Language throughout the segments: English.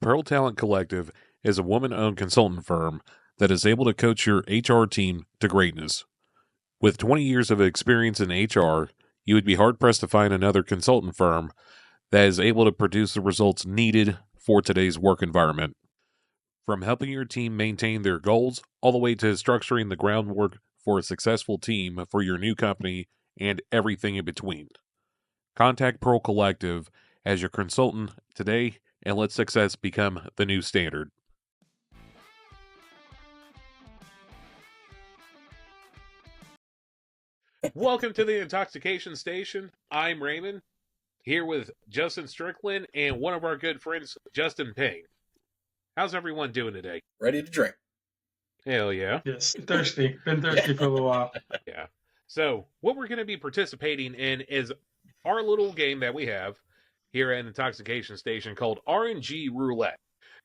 Pearl Talent Collective is a woman-owned consultant firm that is able to coach your HR team to greatness. With 20 years of experience in HR, you would be hard-pressed to find another consultant firm that is able to produce the results needed for today's work environment. From helping your team maintain their goals, all the way to structuring the groundwork for a successful team for your new company and everything in between. Contact Pearl Collective as your consultant today and let success become the new standard. Welcome to the Intoxication Station. I'm Raymond, here with Justin Strickland and one of our good friends, Justin Payne. How's everyone doing today? Ready to drink. Hell yeah. Yes, thirsty. Been thirsty for a little while. Yeah. So, what we're going to be participating in is our little game that we have here at Intoxication Station called RNG roulette.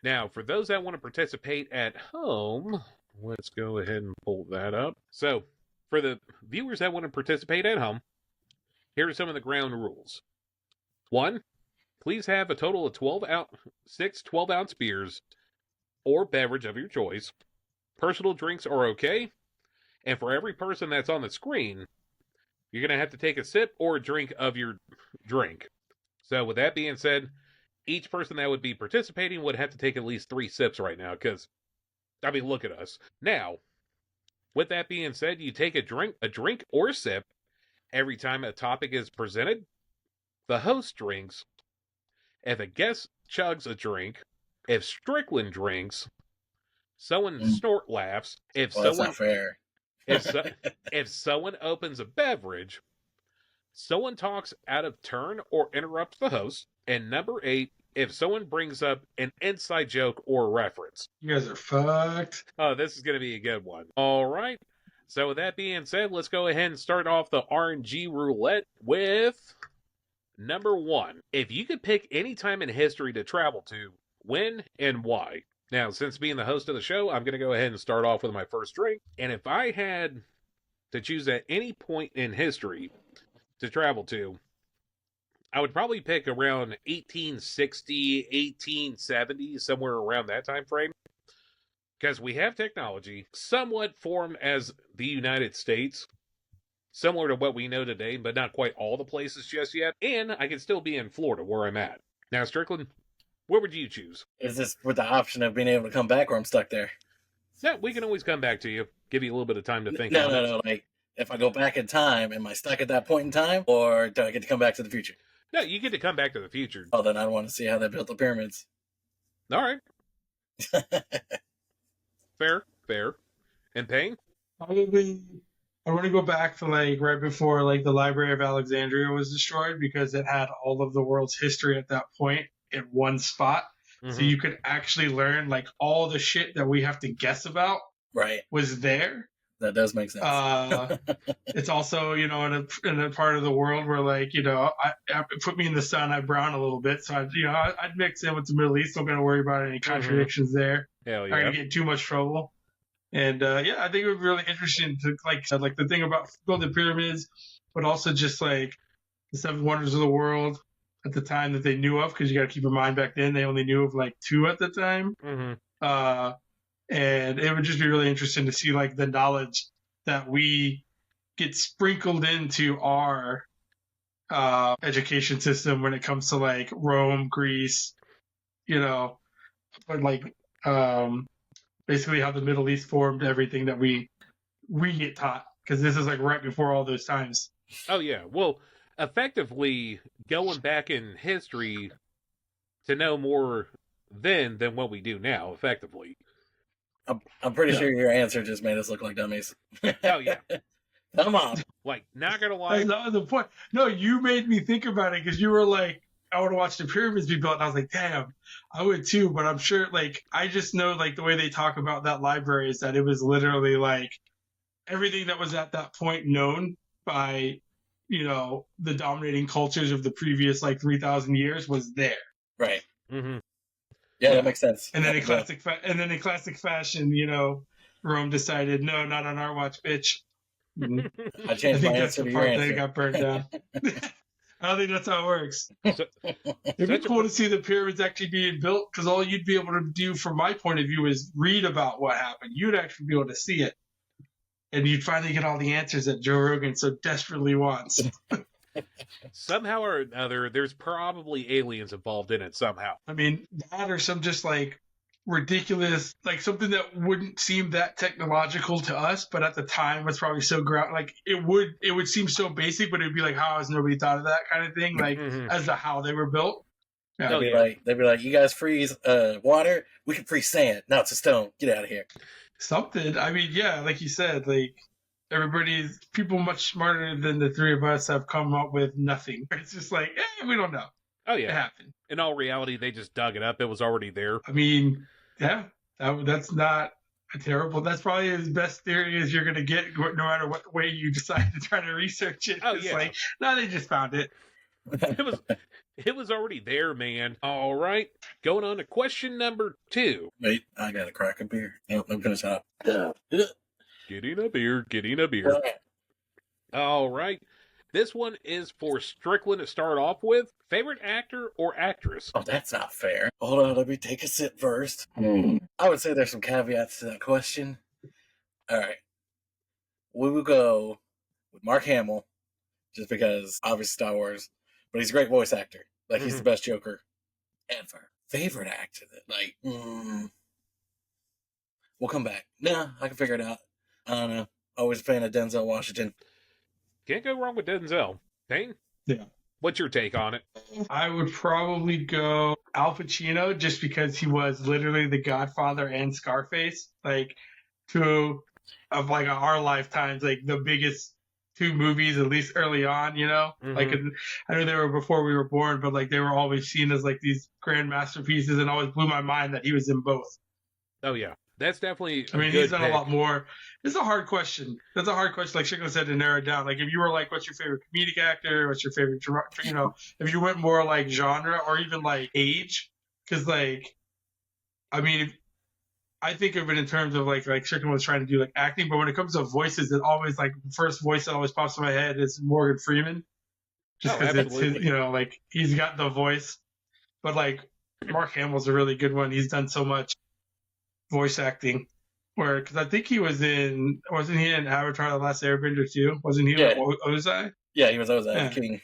Now, for those that want to participate at home, let's go ahead and pull that up. So, for the viewers that want to participate at home, here are some of the ground rules. 1, please have a total of 6 12-ounce beers or beverage of your choice. Personal drinks are okay. And for every person that's on the screen, you're going to have to take a sip or a drink of your drink. So with that being said, each person that would be participating would have to take at least 3 sips right now because, I mean, look at us. Now, with that being said, you take a drink or a sip every time a topic is presented. The host drinks. If a guest chugs a drink, if Strickland drinks, someone snort laughs. If Well, that's not fair. if someone opens a beverage, someone talks out of turn or interrupts the host. And number 8, if someone brings up an inside joke or reference. You guys are fucked. Oh, this is going to be a good one. All right. So with that being said, let's go ahead and start off the RNG roulette with number 1. If you could pick any time in history to travel to, when and why? Now, since being the host of the show, I'm going to go ahead and start off with my first drink. And if I had to choose at any point in history to travel to, I would probably pick around 1860, 1870, somewhere around that time frame. Because we have technology somewhat formed as the United States, similar to what we know today, but not quite all the places just yet. And I could still be in Florida where I'm at. Now, Strickland, what would you choose? Is this with the option of being able to come back, or I'm stuck there? Yeah, we can always come back to you. Give you a little bit of time to think. No. Like, if I go back in time, am I stuck at that point in time, or do I get to come back to the future? No, you get to come back to the future. Oh, then I want to see how they built the pyramids. All right. Fair. And Payne? Probably, I want to go back to like right before like the Library of Alexandria was destroyed because it had all of the world's history at that point in one spot. Mm-hmm. So you could actually learn like all the shit that we have to guess about. Right. Was there. That does make sense. It's also, in a part of the world where, like, I put me in the sun, I brown a little bit, so I'd mix in with the Middle East. Don't got to worry about any contradictions there. Hell yeah. I'm gonna get in too much trouble. And I think it would be really interesting to like the thing about building pyramids, but also just like the 7 wonders of the world at the time that they knew of, because you got to keep in mind back then they only knew of like 2 at the time. Mm-hmm. And it would just be really interesting to see like the knowledge that we get sprinkled into our education system when it comes to like Rome, Greece, but like basically how the Middle East formed everything that we get taught, because this is like right before all those times. Oh yeah, well, effectively going back in history to know more then than what we do now, effectively. I'm pretty sure your answer just made us look like dummies. Oh, yeah. Come on. Like, not gonna lie. That was the point. No, you made me think about it because you were like, I want to watch the pyramids be built. And I was like, damn, I would too. But I'm sure, like, I just know, like, the way they talk about that library is that it was literally, like, everything that was at that point known by, the dominating cultures of the previous, like, 3,000 years was there. Right. Mm-hmm. Yeah, that makes sense. And then in classic fashion, Rome decided, no, not on our watch, bitch. I changed my answer to your answer. They got burned down. I don't think that's how it works. So, It'd be cool to see the pyramids actually being built, because all you'd be able to do, from my point of view, is read about what happened. You'd actually be able to see it, and you'd finally get all the answers that Joe Rogan so desperately wants. somehow or another, there's probably aliens involved in it somehow. I mean, that or some just like ridiculous, like something that wouldn't seem that technological to us, but at the time was probably so like it would seem so basic, but it'd be like, how has nobody thought of that kind of thing, like as to how they were built. Yeah, they'd be like, you guys freeze water, we can freeze sand. Now it's a stone. Get out of here. Something. I mean, yeah, like you said, like people much smarter than the three of us have come up with nothing. It's just like, we don't know. Oh yeah, it happened. In all reality, they just dug it up. It was already there. I mean, yeah, that's not a terrible. That's probably as best theory as you're going to get, no matter what way you decide to try to research it. Oh, it's yeah. like, no, they just found it. It was already there, man. All right, going on to question number 2. Wait, I got to crack a beer. No, I'm going to stop. Getting a beer. All right. This one is for Strickland to start off with. Favorite actor or actress? Oh, that's not fair. Hold on, let me take a sip first. I would say there's some caveats to that question. All right. We will go with Mark Hamill, just because, obviously, Star Wars. But he's a great voice actor. Like, he's the best Joker ever. Favorite actor? We'll come back. Nah, I can figure it out. I don't know. Always a fan of Denzel Washington. Can't go wrong with Denzel. Payne? Yeah. What's your take on it? I would probably go Al Pacino, just because he was literally the Godfather and Scarface, like two of like our lifetimes, like the biggest 2 movies, at least early on, you know. Like, I know they were before we were born, but like they were always seen as like these grand masterpieces, and always blew my mind that he was in both. Oh yeah, that's definitely. I mean, he's done a lot more. It's a hard question. That's a hard question. Like Strickland said, to narrow it down. Like, if you were like, what's your favorite comedic actor? What's your favorite, you know, if you went more like genre or even like age, because like, I mean, I think of it in terms of like Strickland was trying to do like acting, but when it comes to voices, it always like the first voice that always pops in my head is Morgan Freeman, just because it's his, you know, like he's got the voice. But like Mark Hamill's a really good one. He's done so much voice acting. Because I think he wasn't he in Avatar: The Last Airbender too? Wasn't he like Ozai? Yeah, he was Ozai, the king.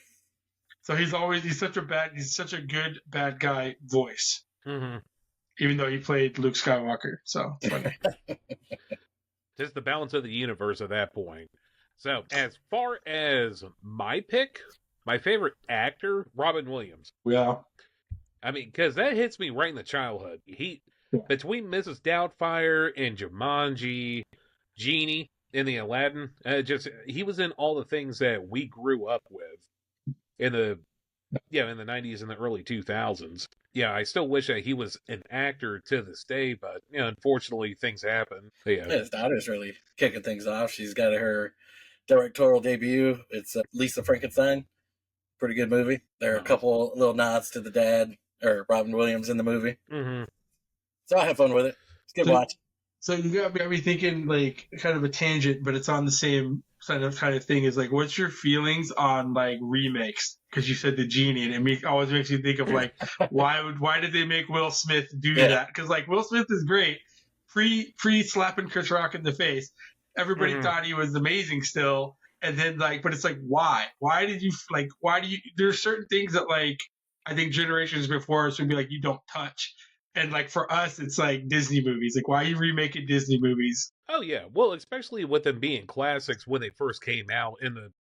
So he's such a good bad guy voice. Even though he played Luke Skywalker, so it's funny. Just the balance of the universe at that point. So, as far as my pick, my favorite actor, Robin Williams. Yeah. I mean, because that hits me right in the childhood. Between Mrs. Doubtfire and Jumanji, Genie in the Aladdin, he was in all the things that we grew up with in the 90s and the early 2000s. Yeah, I still wish that he was an actor to this day, but unfortunately things happen. Yeah, his daughter's really kicking things off. She's got her directorial debut. It's Lisa Frankenstein. Pretty good movie. There are a couple little nods to the dad, or Robin Williams, in the movie. So I have fun with it. It's a good watch. So you got me thinking, like, kind of a tangent, but it's on the same kind of thing. Is like, what's your feelings on like remakes? Because you said the Genie, and it always makes you think of like, why did they make Will Smith do that? Because like Will Smith is great, pre slapping Chris Rock in the face. Everybody thought he was amazing still, and then like, but it's like, why? Why do you? There's certain things that like I think generations before us would be like, you don't touch. And, like, for us, it's, like, Disney movies. Like, why are you remaking Disney movies? Oh, yeah. Well, especially with them being classics when they first came out in the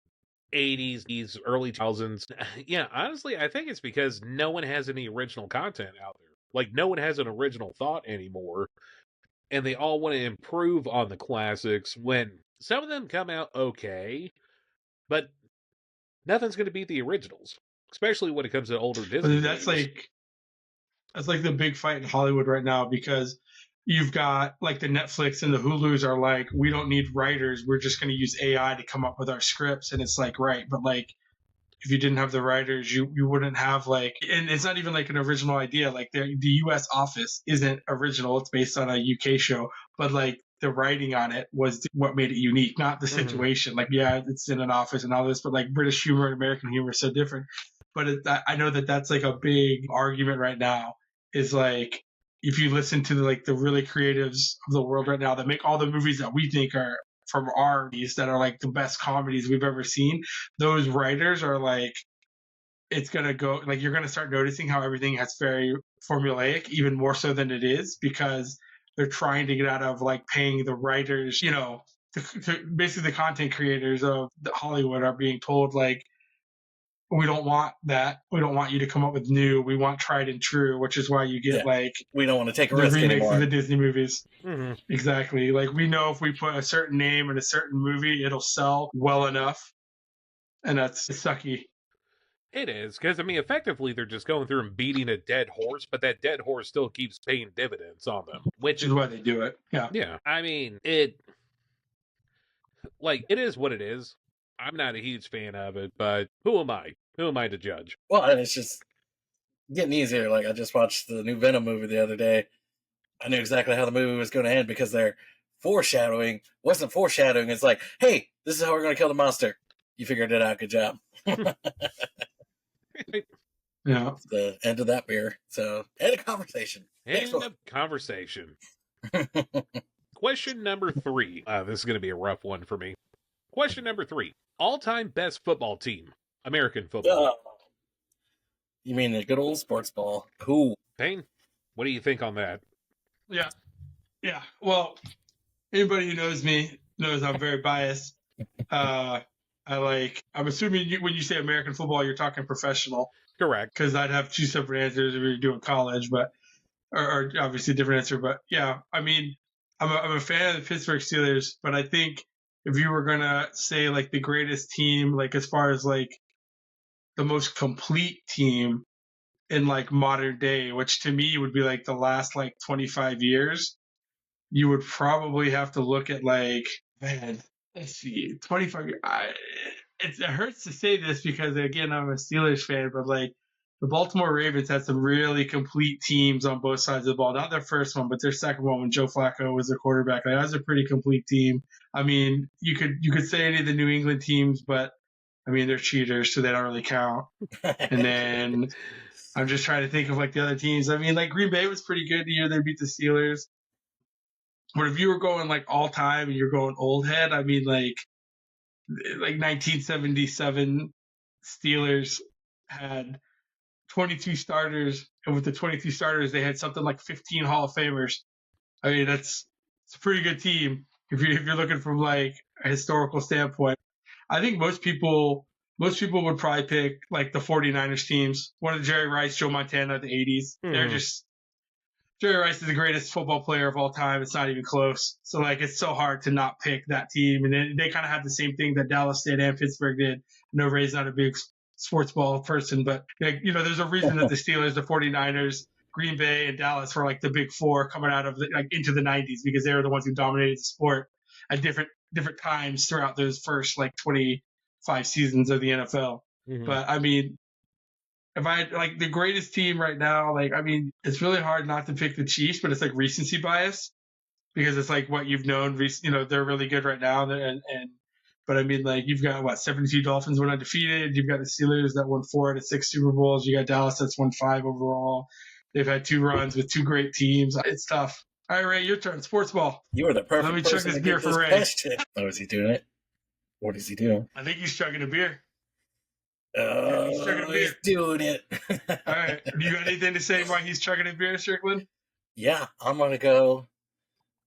80s, early 2000s. Yeah, honestly, I think it's because no one has any original content out there. Like, no one has an original thought anymore. And they all want to improve on the classics when some of them come out okay, but nothing's going to beat the originals, especially when it comes to older Disney movies. That's like the big fight in Hollywood right now, because you've got like the Netflix and the Hulus are like, we don't need writers. We're just going to use AI to come up with our scripts. And it's like, right. But like, if you didn't have the writers, you wouldn't have like, and it's not even like an original idea. Like the US Office isn't original. It's based on a UK show, but like the writing on it was what made it unique, not the situation. Like, yeah, it's in an office and all this, but like British humor and American humor is so different. But I know that that's like a big argument right now. Is like if you listen to the really creatives of the world right now that make all the movies that we think are from our movies that are like the best comedies we've ever seen, those writers are like, it's going to go, like, you're going to start noticing how everything has very formulaic, even more so than it is, because they're trying to get out of like paying the writers, you know, basically the content creators of Hollywood are being told like, we don't want that. We don't want you to come up with new. We want tried and true, which is why you get like we don't want to take a the risk remakes anymore. of the Disney movies. Exactly. Like we know if we put a certain name in a certain movie, it'll sell well enough, and that's sucky. It is, because, I mean, effectively, they're just going through and beating a dead horse, but that dead horse still keeps paying dividends on them. Which is why they do it. Yeah. Yeah. I mean, it is what it is. I'm not a huge fan of it, but who am I? Who am I to judge? Well, and it's just getting easier. Like, I just watched the new Venom movie the other day. I knew exactly how the movie was going to end because their foreshadowing wasn't foreshadowing. It's like, hey, this is how we're going to kill the monster. You figured it out. Good job. Yeah. The end of that beer. So, end of conversation. End of conversation. Question number 3. This is going to be a rough one for me. Question number 3. All-time best football team. American football. You mean the good old sports ball? Cool. Payne, what do you think on that? Yeah. Yeah. Well, anybody who knows me knows I'm very biased. I'm assuming when you say American football, you're talking professional. Correct. Because I'd have 2 separate answers if you're doing college, but or obviously a different answer. But yeah, I mean, I'm a fan of the Pittsburgh Steelers, but I think if you were gonna say like the greatest team, like as far as like the most complete team in like modern day, which to me would be like the last like 25 years, you would probably have to look at like, man, let's see, 25 years. It hurts to say this because again, I'm a Steelers fan, but like the Baltimore Ravens had some really complete teams on both sides of the ball. Not their first one, but their second one when Joe Flacco was the quarterback. Like, that was a pretty complete team. I mean, you could say any of the New England teams, but I mean, they're cheaters, so they don't really count. And then I'm just trying to think of like the other teams. I mean, like Green Bay was pretty good the year they beat the Steelers. But if you were going like all time and you're going old head, I mean, like 1977 Steelers had 22 starters, and with the 22 starters, they had something like 15 Hall of Famers. I mean, it's a pretty good team if you're looking from like a historical standpoint. I think most people would probably pick like the 49ers teams. One of Jerry Rice, Joe Montana, the 80s. They're just Jerry Rice is the greatest football player of all time. It's not even close. So like it's so hard to not pick that team. And then they kind of had the same thing that Dallas did and Pittsburgh did. I know Ray's not a big sports ball person, but like, you know, there's a reason that the Steelers, the 49ers, Green Bay, and Dallas were like the big four coming out of like into the 90s because they were the ones who dominated the sport at different times throughout those first like 25 seasons of the NFL. But I mean, if I like the greatest team right now, like, I mean, it's really hard not to pick the Chiefs, but it's like recency bias because it's like what you've known, you know, they're really good right now. But I mean, like, you've got 72 Dolphins went undefeated. You've got the Steelers that won 4 out of 6 Super Bowls. You got Dallas that's won 5 overall. They've had 2 runs with 2 great teams. It's tough. All right, Ray, your turn. Sports ball. You were the perfect Let me chug this beer for Ray. Question. Oh, is he doing it? What is he doing? I think he's chugging a beer. Oh, he's doing it. All right. You got anything to say why he's chugging a beer, Strickland? Yeah, I'm going to go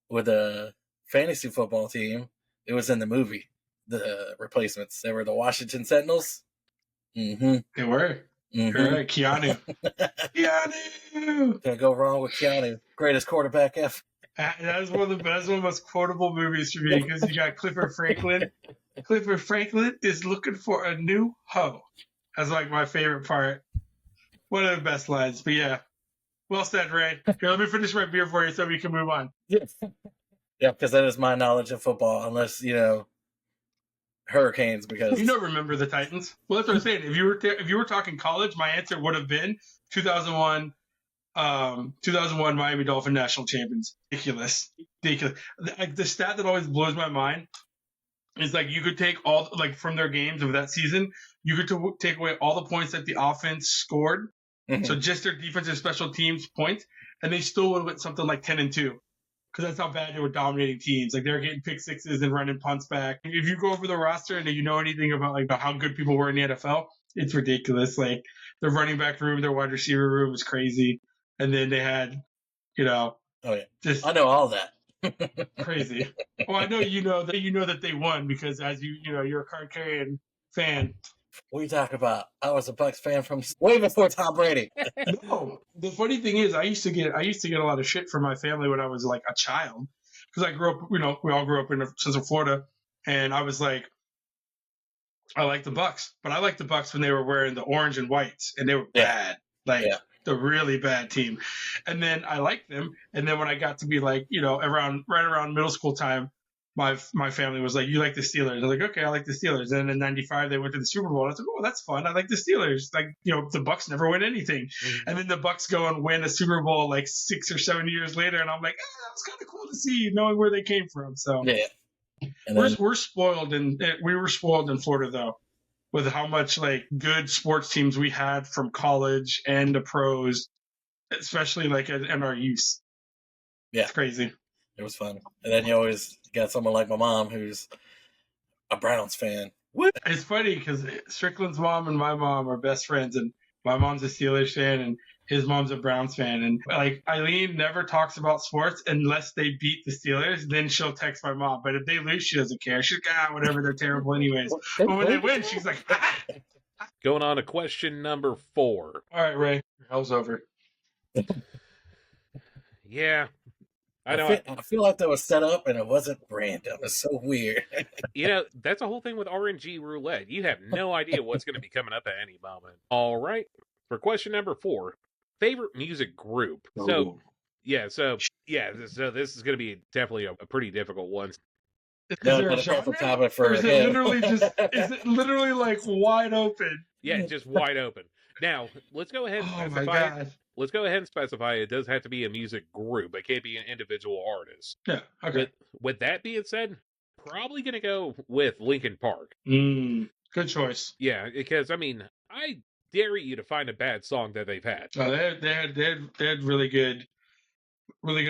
with a fantasy football team. It was in the movie, the replacements. They were the Washington Sentinels. They were. Correct. Keanu. Keanu! Can't go wrong with Keanu. Greatest quarterback ever. That's one of the most quotable movies for me because you got Clifford Franklin. Clifford Franklin is looking for a new hoe. That's like my favorite part. One of the best lines. But yeah, well said, Ray. Here, let me finish my beer for you so we can move on. Yeah, because that is my knowledge of football, unless, you know, Hurricanes, because... You don't remember the Titans. Well, that's what I'm saying. If you were talking college, my answer would have been 2001 Miami Dolphin national champions. Ridiculous. ridiculous. Like the stat that always blows my mind is like you could take all like from their games of that season, you could take away all the points that the offense scored, so just their defensive special teams points, and they still would have went something like 10-2, because that's how bad they were dominating teams. Like they're getting pick sixes and running punts back. If you go over the roster and you know anything about like how good people were in the NFL, it's ridiculous. Like the running back room, their wide receiver room was crazy, and then they had, oh yeah, just I know all that. crazy. Well, I know you know that they won because as you're a card carrying fan. What are you talking about? I was a Bucks fan from way before Tom Brady. No, the funny thing is, I used to get a lot of shit from my family when I was like a child, because I grew up. We all grew up in Central Florida, and I was like, I like the Bucks, but I liked the Bucks when they were wearing the orange and whites, and they were bad, the really bad team. And then I liked them, and then when I got to be like, right around middle school time, my family was like, you like the Steelers? I was like, okay, I like the Steelers. And then in '95 they went to the Super Bowl. I was like, oh, that's fun. I like the Steelers. Like, the Bucks never win anything. Mm-hmm. And then the Bucks go and win a Super Bowl like 6 or 7 years later, and I'm like, that was kind of cool to see, knowing where they came from. So we're spoiled, and we were spoiled in Florida though, with how much like good sports teams we had from college and the pros, especially like in our youth. Yeah, it's crazy. It was fun. And then you always got someone like my mom who's a Browns fan. Woo! It's funny because Strickland's mom and my mom are best friends, and my mom's a Steelers fan and his mom's a Browns fan. And like Eileen never talks about sports unless they beat the Steelers. Then she'll text my mom. But if they lose, she doesn't care. She's like, whatever, they're terrible anyways. But when they win, she's like, Going on to question number 4. All right, Ray, hell's over. Yeah. I feel like that was set up and it wasn't random. It's so weird. That's the whole thing with RNG roulette. You have no idea what's going to be coming up at any moment. All right. For question number 4, favorite music group. So this is going to be definitely a pretty difficult one. Is there a topic for is it literally like wide open? Yeah, just wide open. Now, let's go ahead and specify. Let's go ahead and specify it does have to be a music group. It can't be an individual artist. Yeah, okay. With that being said, probably going to go with Linkin Park. Good choice. Yeah, because, I dare you to find a bad song that they've had. They had really good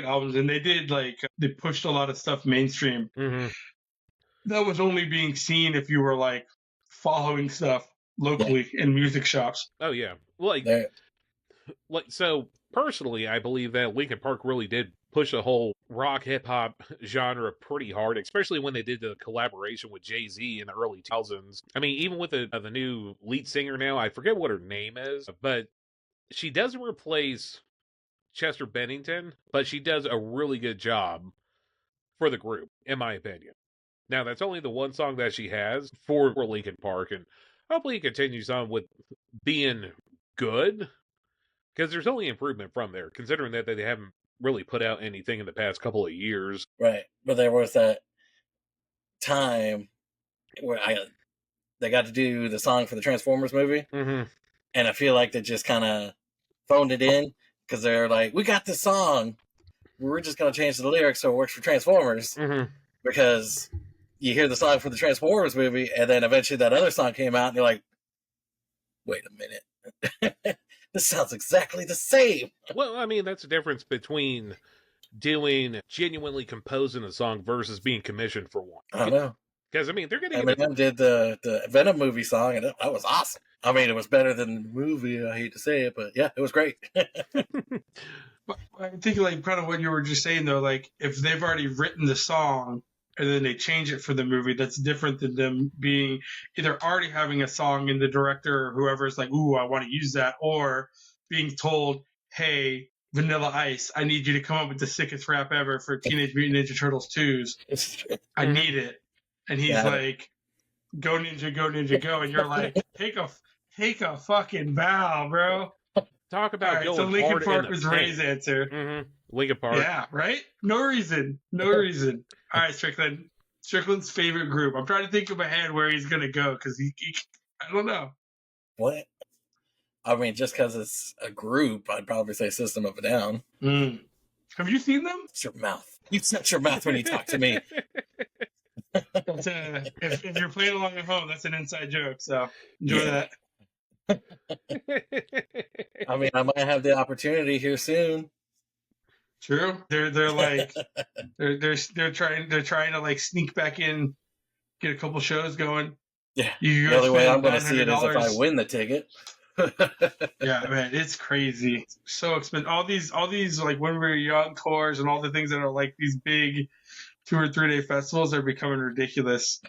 albums, and they pushed a lot of stuff mainstream. Mm-hmm. That was only being seen if you were following stuff locally in music shops. Oh yeah, so personally, I believe that Linkin Park really did push the whole rock hip hop genre pretty hard, especially when they did the collaboration with Jay-Z in the early 2000s. Even with the new lead singer now, I forget what her name is, but she doesn't replace Chester Bennington, but she does a really good job for the group, in my opinion. Now, that's only the one song that she has for Linkin Park, and hopefully it continues on with being good, because there's only improvement from there, considering that they haven't really put out anything in the past couple of years. Right, but there was that time where they got to do the song for the Transformers movie, mm-hmm. and I feel like they just kind of phoned it in, because they're like, we got this song, we're just going to change the lyrics so it works for Transformers, mm-hmm. because you hear the song for the Transformers movie, and then eventually that other song came out, and you're like, wait a minute. This sounds exactly the same. Well, that's the difference between genuinely composing a song versus being commissioned for one. I don't know. Because, they're going to Eminem did the Venom movie song, and that was awesome. It was better than the movie, I hate to say it, but yeah, it was great. I think, kind of what you were just saying, though, if they've already written the song, and then they change it for the movie, that's different than them being either already having a song and the director or whoever's like, ooh, I want to use that, or being told, hey, Vanilla Ice, I need you to come up with the sickest rap ever for Teenage Mutant Ninja Turtles 2's. I need it. And he's like, go Ninja, go. And you're like, take a fucking bow, bro. Talk about going so Linkin hard Park in the was paint. Ray's answer. Mm-hmm. Linkin Park. Yeah, right? No reason. All right, Strickland. Strickland's favorite group. I'm trying to think in my head where he's going to go, because he I don't know. What? Just because it's a group, I'd probably say System of a Down. Have you seen them? Shut your mouth. You shut your mouth when you talk to me. That's if you're playing along at home, that's an inside joke. So enjoy that. I mean, I might have the opportunity here soon. True. They're like they're trying to like sneak back in, get a couple shows going. Yeah. You The only way I'm going to see it is if I win the ticket. Yeah, man, it's crazy. So expensive. All these like when we were young tours and all the things that are like these big 2 or 3 day festivals are becoming ridiculous.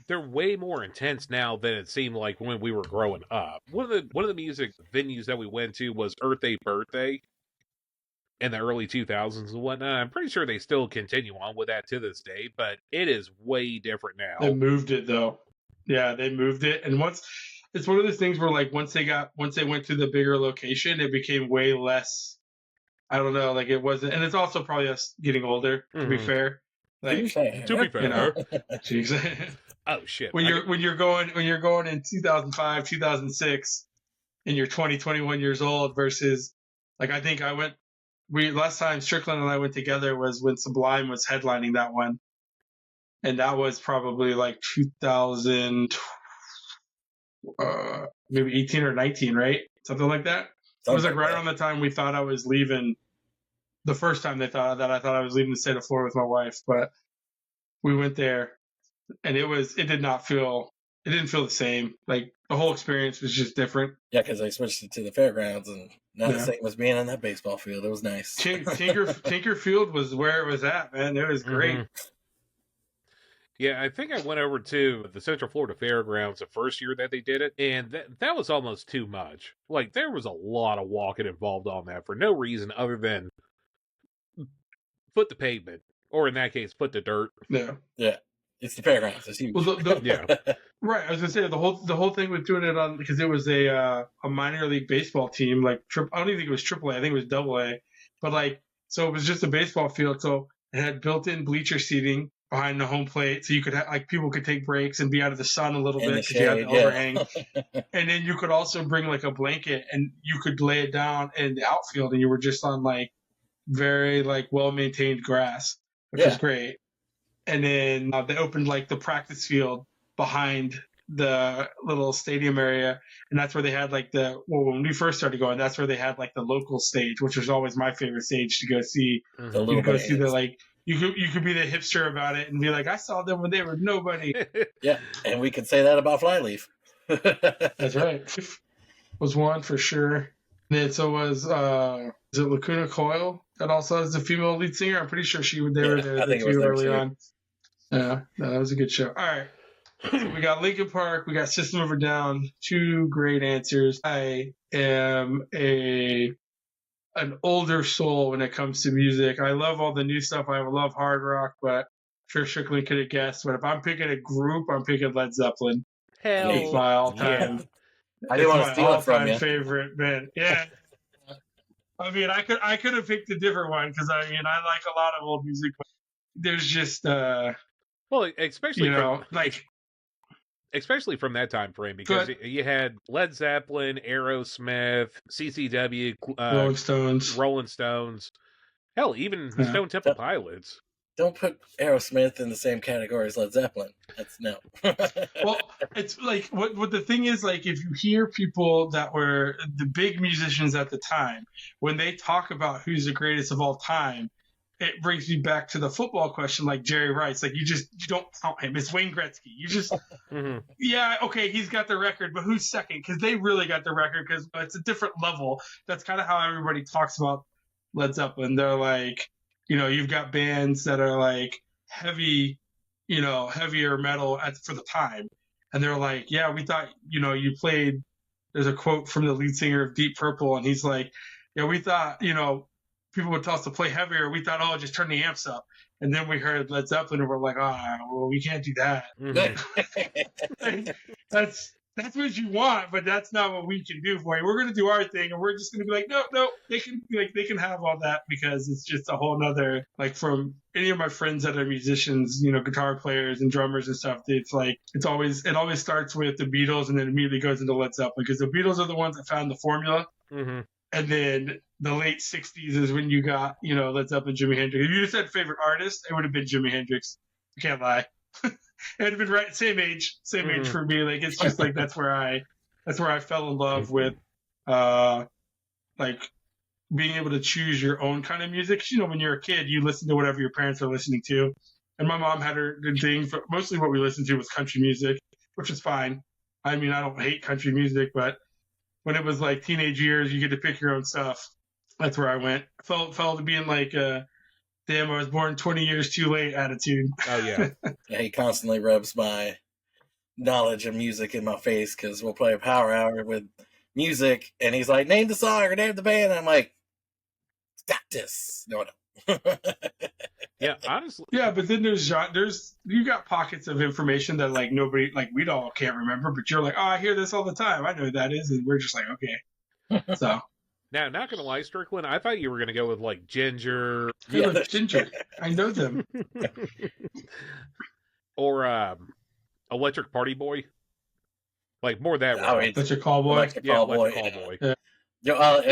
They're way more intense now than it seemed like when we were growing up. One of the music venues that we went to was Earth Day Birthday in the early 2000s and whatnot. I'm pretty sure they still continue on with that to this day, but it is way different now. They moved it though. Yeah, they moved it, and it's one of those things where like once they went to the bigger location, it became way less. I don't know, like it wasn't, and it's also probably us getting older. To be fair, like to be fair, you know, jeez. Oh shit! When you're going in 2005, 2006, and you're 20, 21 years old versus like I think last time Strickland and I went together was when Sublime was headlining that one, and that was probably like 2000, maybe 18 or 19, right? Something like that. It was like right around the time we thought I was leaving. The first time I thought I was leaving the state of Florida with my wife, but we went there. And it didn't feel the same. Like the whole experience was just different. Yeah, because they switched it to the fairgrounds, and not the same as being on that baseball field. It was nice. Tinker Field was where it was at, man. It was great. Mm-hmm. Yeah, I think I went over to the Central Florida Fairgrounds the first year that they did it, and that was almost too much. Like there was a lot of walking involved on that for no reason other than foot the pavement, or in that case, foot the dirt. Yeah. Yeah. It's the fairgrounds. It's huge. Well, yeah, right. I was gonna say the whole thing with doing it on because it was a minor league baseball team. Like I don't even think it was AAA. I think it was AA. But like, so it was just a baseball field. So it had built-in bleacher seating behind the home plate, so you could like people could take breaks and be out of the sun a little bit because you had the overhang. And then you could also bring like a blanket and you could lay it down in the outfield, and you were just on like very like well-maintained grass, which was great. And then they opened like the practice field behind the little stadium area, and that's where they had like when we first started going, that's where they had like the local stage, which was always my favorite stage to go see. Mm-hmm. You go see the like you could be the hipster about it and be like, I saw them when they were nobody. Yeah, and we could say that about Flyleaf. That's right. Was one for sure. And then so was is it Lacuna Coil that also has the female lead singer? I'm pretty sure they were there too early on. Yeah, no, that was a good show. All right. So we got Linkin Park, we got System of a Down, 2 great answers. I am an older soul when it comes to music. I love all the new stuff. I love hard rock, but I'm sure Strickland could have guessed. But if I'm picking a group, I'm picking Led Zeppelin. Hell, it's my all-time. Yeah. I didn't want to steal it from you. Favorite band. Yeah. I mean, I could have picked a different one because I like a lot of old music. But there's just well, especially especially from that time frame, because you had Led Zeppelin, Aerosmith, CCW, Rolling Stones, hell, even Stone Temple Pilots. Don't put Aerosmith in the same category as Led Zeppelin. That's no. Well, it's like what the thing is, like if you hear people that were the big musicians at the time, when they talk about who's the greatest of all time, it brings me back to the football question, like Jerry Rice. Like you don't count him. It's Wayne Gretzky. You just, yeah, okay, he's got the record, but who's second? Because they really got the record because it's a different level. That's kind of how everybody talks about Led Zeppelin. They're like, you've got bands that are like heavy, heavier metal for the time. And they're like, yeah, we thought, you played, there's a quote from the lead singer of Deep Purple. And he's like, yeah, we thought, people would tell us to play heavier. We thought, just turn the amps up. And then we heard Led Zeppelin and we're like, well, we can't do that. Mm-hmm. That's what you want, but that's not what we can do for you. We're going to do our thing, and we're just going to be like, no, they can have all that because it's just a whole nother, like from any of my friends that are musicians, guitar players and drummers and stuff. It's like, it always starts with the Beatles and then immediately goes into Led Zeppelin because the Beatles are the ones that found the formula. Mm-hmm. And then the late 60s is when you got, Led Zeppelin, Jimi Hendrix. If you just said favorite artist, it would have been Jimi Hendrix. I can't lie. It would have been right, same age for me. Like, it's just like, that's where I fell in love with, like, being able to choose your own kind of music. 'Cause, when you're a kid, you listen to whatever your parents are listening to. And my mom had her good thing, but mostly what we listened to was country music, which is fine. I mean, I don't hate country music, but when it was like teenage years, you get to pick your own stuff. That's where I went. Fell to being like, damn, I was born 20 years too late attitude. Oh, yeah. Yeah, he constantly rubs my knowledge of music in my face because we'll play a power hour with music, and he's like, name the song or name the band. And I'm like, got this. No. Yeah, honestly. Yeah, but then you got pockets of information that like nobody, like we all can't remember, but you're like, oh, I hear this all the time. I know who that is, and we're just like, okay. So now, not gonna lie, Strickland, I thought you were gonna go with like Ginger. Yeah, Ginger. I know them. Or Electric Party Boy. Like more that. Electric Callboy. Electric Callboy. Yeah. You know,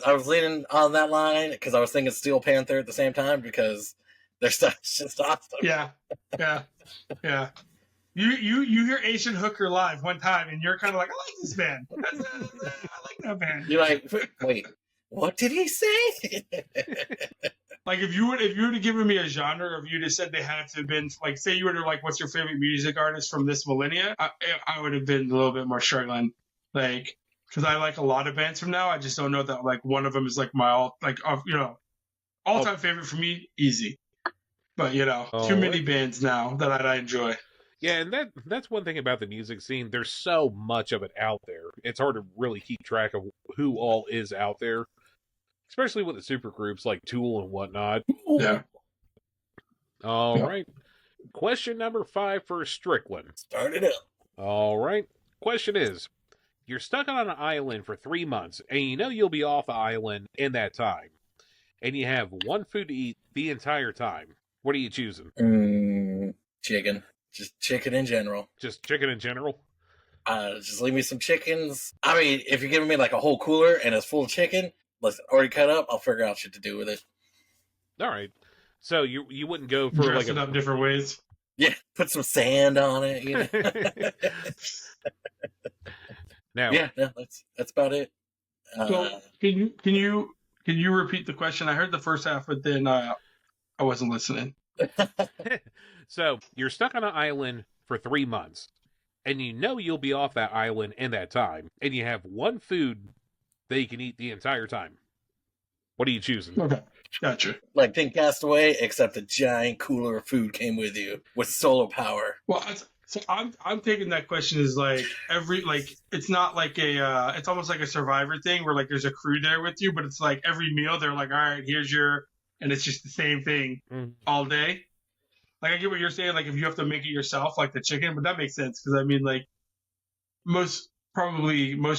I was leaning on that line because I was thinking Steel Panther at the same time because their stuff's just awesome. Yeah. You hear Asian Hooker live one time and you're kind of like, I like this band. I like that band. You're like, wait, what did he say? Like if you were to give me a genre, if you just said they had to have been like, say you were to like, what's your favorite music artist from this millennia? I would have been a little bit more struggling, like. Because I like a lot of bands from now. I just don't know that like one of them is like my all-time favorite for me. Easy, but too many bands now that I enjoy. Yeah, and that's one thing about the music scene. There's so much of it out there. It's hard to really keep track of who all is out there, especially with the super groups like Tool and whatnot. Yeah. All right. Question number 5 for Strickland. Start it up. All right. Question is, you're stuck on an island for 3 months, and you know you'll be off the island in that time. And you have one food to eat the entire time. What are you choosing? Chicken. Just chicken in general. Just chicken in general? Just leave me some chickens. I mean, if you're giving me like a whole cooler and it's full of chicken, listen, already cut up, I'll figure out shit to do with it. All right. So you wouldn't go for dress it up different ways. Yeah, put some sand on it. Now, yeah, no, that's about it. So can you repeat the question? I heard the first half, but then I wasn't listening. So you're stuck on an island for 3 months, and you know you'll be off that island in that time, and you have one food that you can eat the entire time. What are you choosing? Okay, gotcha. Like think Castaway, except a giant cooler of food came with you with solar power. Well, so I'm taking that question as like it's not like it's almost like a Survivor thing where like there's a crew there with you, but it's like every meal they're like, all right, and it's just the same thing all day. Like I get what you're saying, like if you have to make it yourself, like the chicken, but that makes sense because I mean like most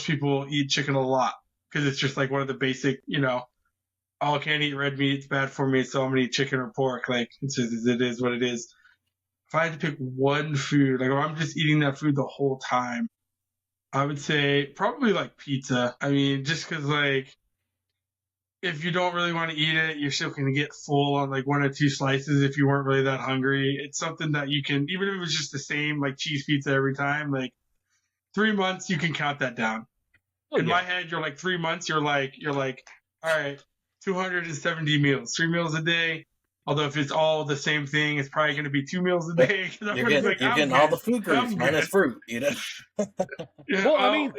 people eat chicken a lot because it's just like one of the basic, I can't eat red meat, it's bad for me, so I'm gonna eat chicken or pork. Like it is what it is. If I had to pick one food, like if I'm just eating that food the whole time, I would say probably like pizza. I mean, just because like if you don't really want to eat it, you're still going to get full on like 1 or 2 slices if you weren't really that hungry. It's something that you can, even if it was just the same like cheese pizza every time, like 3 months, you can count that down. In my head, you're like 3 months, you're like, all right, 270 meals, 3 meals a day. Although if it's all the same thing, it's probably going to be 2 meals a day. You're getting all the food groups minus fruit, Yeah, well, I mean,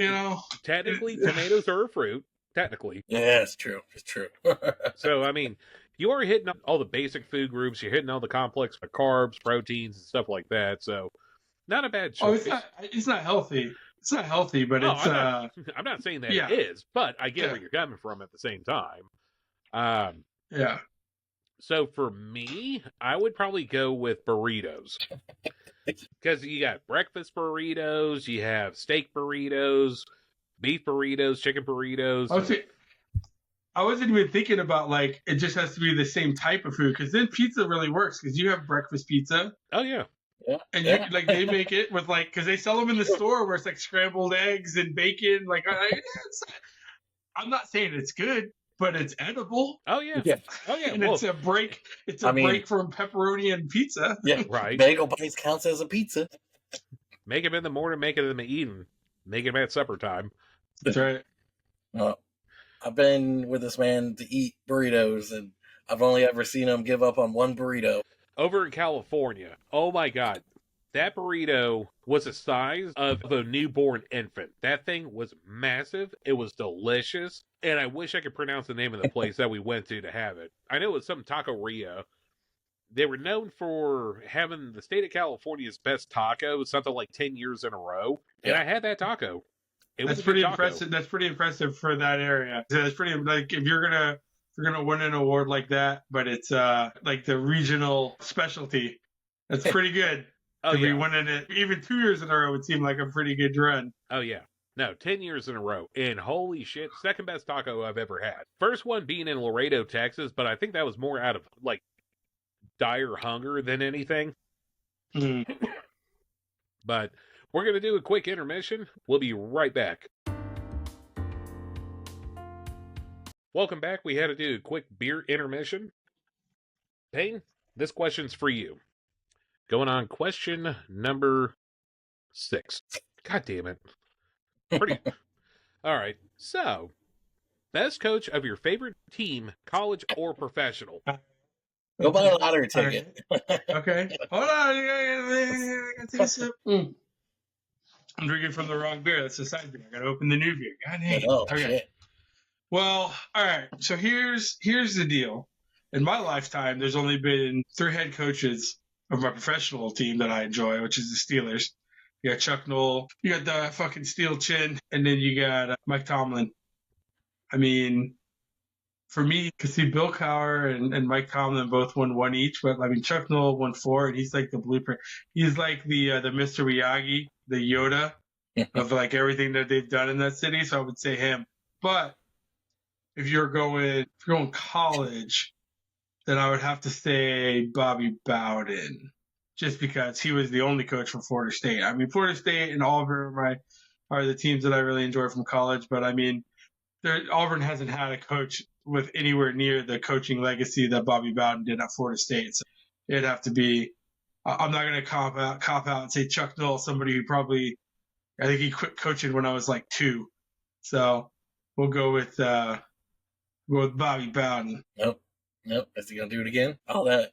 technically tomatoes are a fruit. Technically. Yeah, it's true. It's true. So, I mean, you are hitting all the basic food groups. You're hitting all the complex carbs, proteins, and stuff like that. So, not a bad choice. Oh, it's not healthy. It's not healthy, but it's... I'm not saying that it is, but I get where you're coming from at the same time. Yeah. So, for me, I would probably go with burritos. Because you got breakfast burritos, you have steak burritos, beef burritos, chicken burritos. I wasn't even thinking about like it just has to be the same type of food because then pizza really works because you have breakfast pizza. Oh yeah, and you like they make it with like because they sell them in the store where it's like scrambled eggs and bacon. Like I'm not saying it's good, but it's edible. Oh yeah. Yeah. Oh yeah. And Well, it's a break. It's a break from pepperoni and pizza. Yeah. right. Bagel bites counts as a pizza. Make them in the morning, make them eating, make them at supper time. That's right. I've been with this man to eat burritos, and I've only ever seen him give up on one burrito. Over in California, oh my God, that burrito was the size of a newborn infant. That thing was massive. It was delicious. And I wish I could pronounce the name of the place that we went to have it. I know it was some Taqueria. They were known for having the state of California's best taco, something like 10 years in a row. And I had that taco. That's pretty impressive. That's pretty impressive for that area. So that's pretty like if you're gonna win an award like that, but it's like the regional specialty. That's pretty good. To be winning it even 2 years in a row would seem like a pretty good run. Oh yeah. No, 10 years in a row. And holy shit, second best taco I've ever had. First one being in Laredo, Texas, but I think that was more out of like dire hunger than anything. But we're going to do a quick intermission. We'll be right back. Welcome back. We had to do a quick beer intermission. Payne, this question's for you. Going on question number 6. God damn it. Pretty. All right. So, best coach of your favorite team, college or professional? Go buy a lottery ticket. Okay. Hold on. I gotta take a sip. I'm drinking from the wrong beer. That's the side beer. I gotta open the new beer. God dang. Okay. Shit. Well, all right. So here's the deal. In my lifetime, there's only been 3 head coaches of my professional team that I enjoy, which is the Steelers. You got Chuck Noll, you got the fucking steel chin, and then you got Mike Tomlin. I mean, for me, to see Bill Cowher and Mike Tomlin both won 1 each, but I mean, Chuck Noll won 4, and he's like the blueprint. He's like the Mr. Miyagi, the Yoda of like everything that they've done in that city. So I would say him. But if you're going college, then I would have to say Bobby Bowden, just because he was the only coach from Florida State. I mean, Florida State and Auburn are the teams that I really enjoy from college. But I mean, Auburn hasn't had a coach with anywhere near the coaching legacy that Bobby Bowden did at Florida State. So it'd have to be. I'm not going to cop out and say Chuck Noll, somebody who probably, I think he quit coaching when I was like 2. So we'll go with Bobby Bowden. Nope. Is he gonna do it again? All that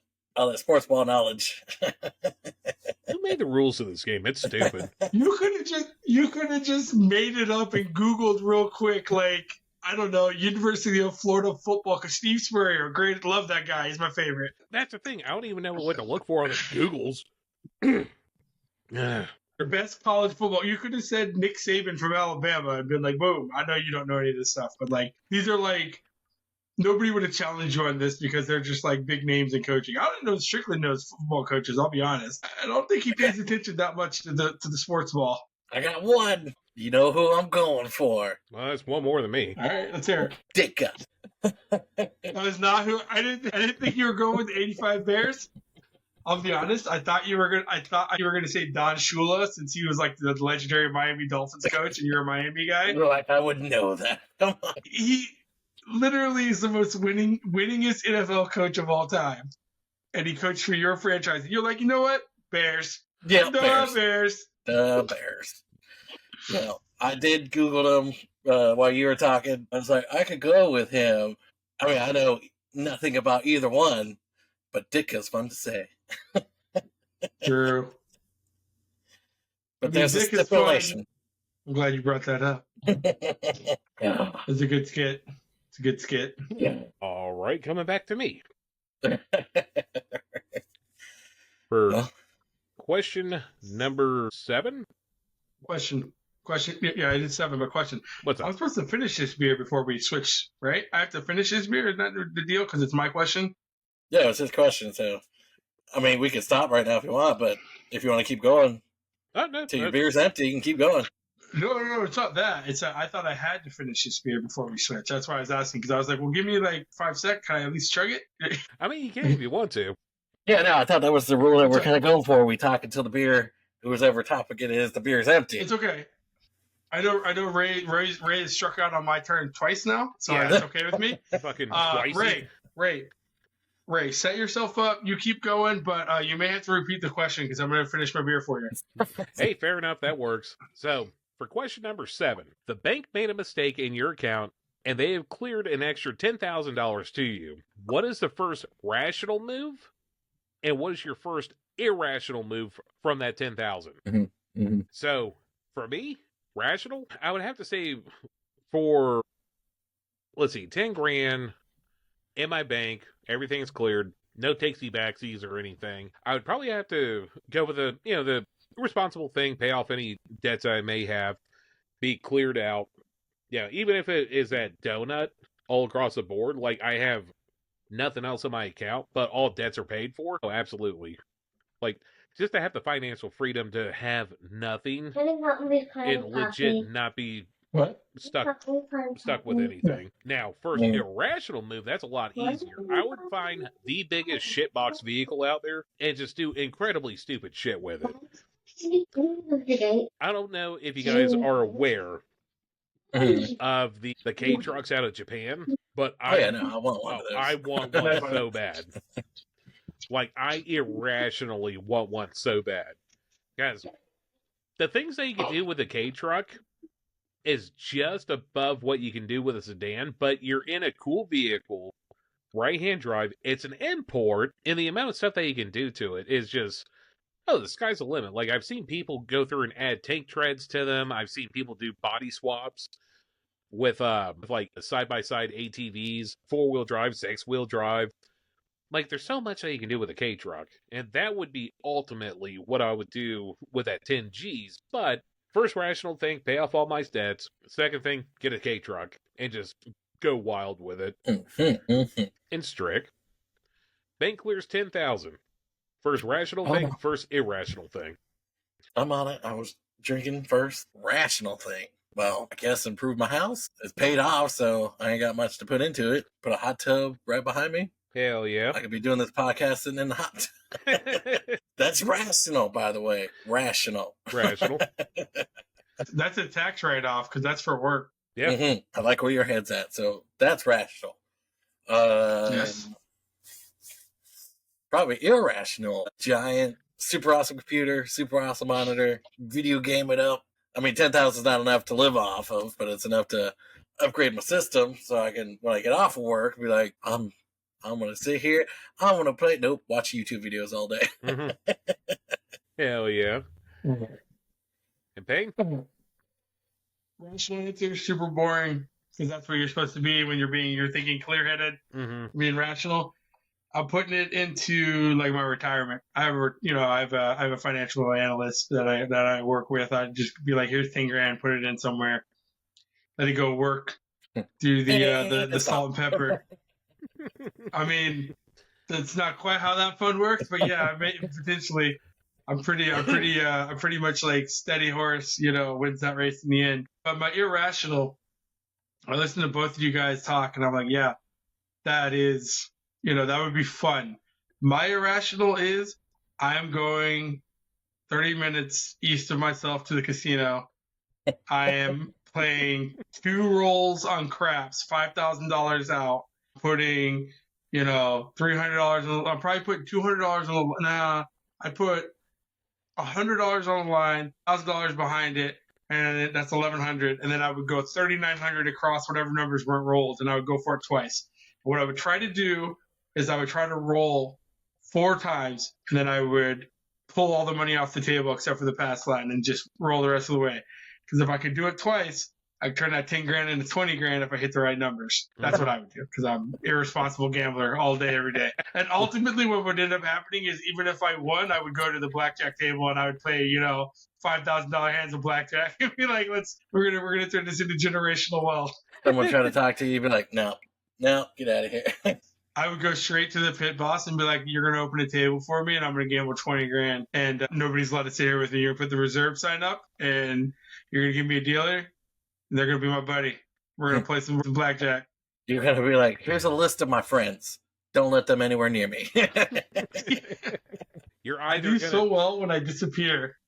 sports ball knowledge. Who made the rules of this game? It's stupid. You could have just made it up and Googled real quick, like, I don't know, University of Florida football, because Steve Spurrier, great, love that guy, he's my favorite. That's the thing. I don't even know what to look for on the Googles. Your best college football. You could have said Nick Saban from Alabama and been like, boom, I know you don't know any of this stuff, but like, these are like, nobody would have challenged you on this because they're just like big names in coaching. I don't know if Strickland knows football coaches, I'll be honest. I don't think he pays attention that much to the sports ball. I got one. You know who I'm going for. Well, that's one more than me. All right, let's hear it. Ditka. That was not who I didn't think you were going with the 85 Bears. I'll be honest. I thought you were gonna say Don Shula, since he was like the legendary Miami Dolphins coach, and you're a Miami guy. Like I wouldn't know that. Come on. He literally is the most winningest NFL coach of all time, and he coached for your franchise. You're like, you know what, Bears? Yeah, Bears. The Bears. Well, I did Google them while you were talking. I was like, I could go with him. I mean, I know nothing about either one, but Ditka's fun to say. True. But there's a stipulation. I'm glad you brought that up. Yeah. It's a good skit. It's a good skit. Yeah. All right, coming back to me. For question number 7? Question. Yeah, I did 7, but question. What's up? I'm supposed to finish this beer before we switch, right? I have to finish this beer? Is that the deal? Because it's my question? Yeah, it's his question. So, I mean, we can stop right now if you want, but if you want to keep going till your beer's empty, you can keep going. No, it's not that. It's I thought I had to finish this beer before we switch. That's why I was asking, because I was like, well, give me like 5 seconds. Can I at least chug it? I mean, you can if you want to. Yeah, no, I thought that was the rule that we're kind of going for. We talk until the beer, whoever topic it is, the beer's empty. It's okay. I know. Ray has struck out on my turn twice now, so Yeah. that's okay with me. Fucking twice. Ray, set yourself up. You keep going, but you may have to repeat the question because I'm going to finish my beer for you. Hey, fair enough. That works. So, for question number 7, the bank made a mistake in your account and they have cleared an extra $10,000 to you. What is the first rational move? And what is your first irrational move from that $10,000? So, for me, rational, I would have to say for, let's see, 10 grand in my bank, everything's cleared, no takesy backsies or anything. I would probably have to go with the responsible thing, pay off any debts I may have, be cleared out. Yeah, even if it is that donut all across the board, like I have nothing else in my account, but all debts are paid for. Oh, absolutely. Like, just to have the financial freedom to have nothing and legit not be stuck with anything. Now, first irrational move, that's a lot easier. I would find the biggest shitbox vehicle out there and just do incredibly stupid shit with it. I don't know if you guys are aware of the K trucks out of Japan, but I want one of those. I want one so bad. Like, I irrationally want one so bad. Guys, the things that you can do with a K truck is just above what you can do with a sedan, but you're in a cool vehicle, right-hand drive. It's an import, and the amount of stuff that you can do to it is just, the sky's the limit. Like, I've seen people go through and add tank treads to them. I've seen people do body swaps with like side-by-side ATVs, 4-wheel drive, 6-wheel drive. Like, there's so much that you can do with a K truck, and that would be ultimately what I would do with that 10 Gs. But first rational thing, pay off all my debts. Second thing, get a K truck and just go wild with it. And Strick, bank clears 10,000. First rational thing, first irrational thing. I'm on it. I was drinking first. Rational thing. Well, I guess improve my house. It's paid off, so I ain't got much to put into it. Put a hot tub right behind me. Hell yeah. I could be doing this podcast sitting in the hot tub. That's rational, by the way. Rational. Rational. That's a tax write-off because that's for work. Yeah. I like where your head's at, so that's rational. Yes. Probably irrational. Giant, super awesome computer, super awesome monitor, video game it up. I mean, 10,000 is not enough to live off of, but it's enough to upgrade my system so I can, when I get off of work, be like, I'm going to sit here. I'm going to play. Nope. Watch YouTube videos all day. Hell yeah. And Payne? Rational answer, super boring, because that's where you're supposed to be when you're thinking clear-headed, being rational. I'm putting it into like my retirement. I have a financial analyst that I work with. I'd just be like, here's 10 grand, put it in somewhere. Let it go work. Do the salt and pepper. I mean, that's not quite how that fund works, but yeah, potentially. I'm pretty much like steady horse, wins that race in the end. But my irrational, I listen to both of you guys talk, and I'm like, yeah, that is, that would be fun. My irrational is I am going 30 minutes east of myself to the casino. I am playing 2 rolls on craps, $5,000 out, putting, $300. I'll probably put $200 on the. Nah, I put $100 on the line, $1,000 behind it, and that's $1,100. And then I would go $3,900 across whatever numbers weren't rolled, and I would go for it twice. What I would try to do is I would try to roll 4 times, and then I would pull all the money off the table except for the pass line and just roll the rest of the way. Because if I could do it twice, I'd turn that 10 grand into 20 grand if I hit the right numbers. That's what I would do, because I'm an irresponsible gambler all day, every day. And ultimately what would end up happening is even if I won, I would go to the blackjack table and I would play, $5,000 hands of blackjack and be like, we're gonna turn this into generational wealth. Someone try to talk to you, you'd be like, no, get out of here. I would go straight to the pit boss and be like, you're going to open a table for me and I'm going to gamble 20 grand and nobody's allowed to sit here with me. You're going to put the reserve sign up and you're going to give me a dealer and they're going to be my buddy. We're going to play some blackjack. You're going to be like, here's a list of my friends. Don't let them anywhere near me. I do so well when I disappear.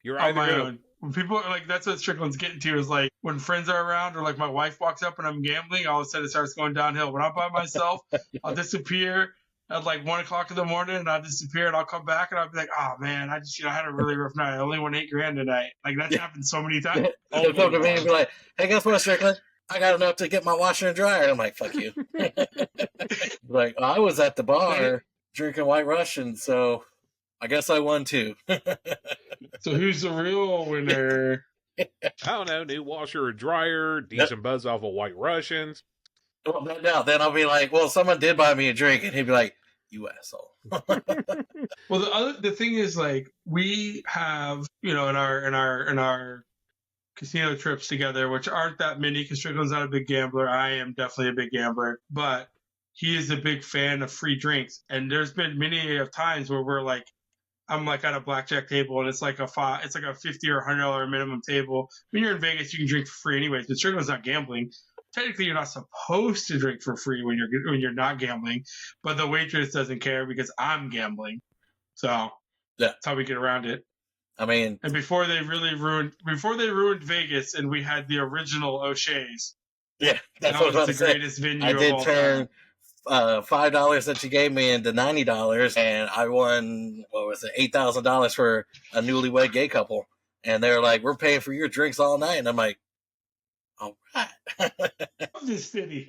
You're either when people are like, that's what Strickland's getting to is like when friends are around or like my wife walks up and I'm gambling, all of a sudden it starts going downhill. When I'm by myself, I'll disappear at like 1 o'clock in the morning and I'll disappear and I'll come back and I'll be like, oh man, I just, I had a really rough night. I only won $8,000 tonight. Like that's happened so many times. They'll come to me and be like, hey, guess what, Strickland? I got enough to get my washer and dryer. I'm like, fuck you. Like, I was at the bar drinking White Russian, so I guess I won too. So who's the real winner? I don't know, new washer or dryer, decent buzz off of White Russians. Well, then I'll be like, well, someone did buy me a drink, and he'd be like, you asshole. Well, the thing is, like, we have, in our casino trips together, which aren't that many, because Strickland's not a big gambler. I am definitely a big gambler, but he is a big fan of free drinks. And there's been many of times where we're like, I'm like at a blackjack table and it's like a $50 or $100 minimum table. When you're in Vegas, you can drink for free anyways, but Strickland's not gambling. Technically, you're not supposed to drink for free when you're not gambling, but the waitress doesn't care because I'm gambling. So that's how we get around it. I mean, and before they ruined Vegas, and we had the original O'Shea's. Yeah, that's that was the greatest venue. I did turn $5 that you gave me into $90, and I won $8,000 for a newlywed gay couple. And they're like, "We're paying for your drinks all night," and I'm like, all right. I'm just sitting.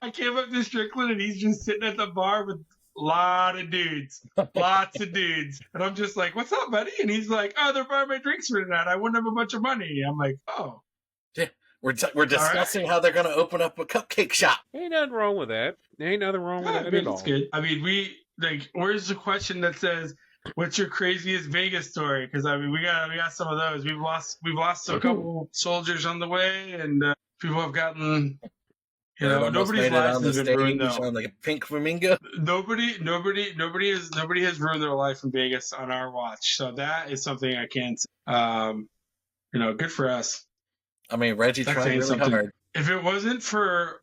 I came up to Strickland and he's just sitting at the bar with lots of dudes. And I'm just like, what's up, buddy? And he's like, oh, they're buying my drinks for tonight. I wouldn't have a bunch of money. I'm like, oh. Yeah, we're discussing how they're going to open up a cupcake shop. Ain't nothing wrong with that. Ain't nothing wrong with that at all. That's good. I mean, where's the question that says, what's your craziest Vegas story? Because I mean, we got some of those. We've lost a couple soldiers on the way, and people have gotten. Nobody's lives has been ruined though. On like a pink flamingo. Nobody has ruined their life in Vegas on our watch. So that is something I can't say. Good for us. I mean, Reggie tried really hard. If it wasn't for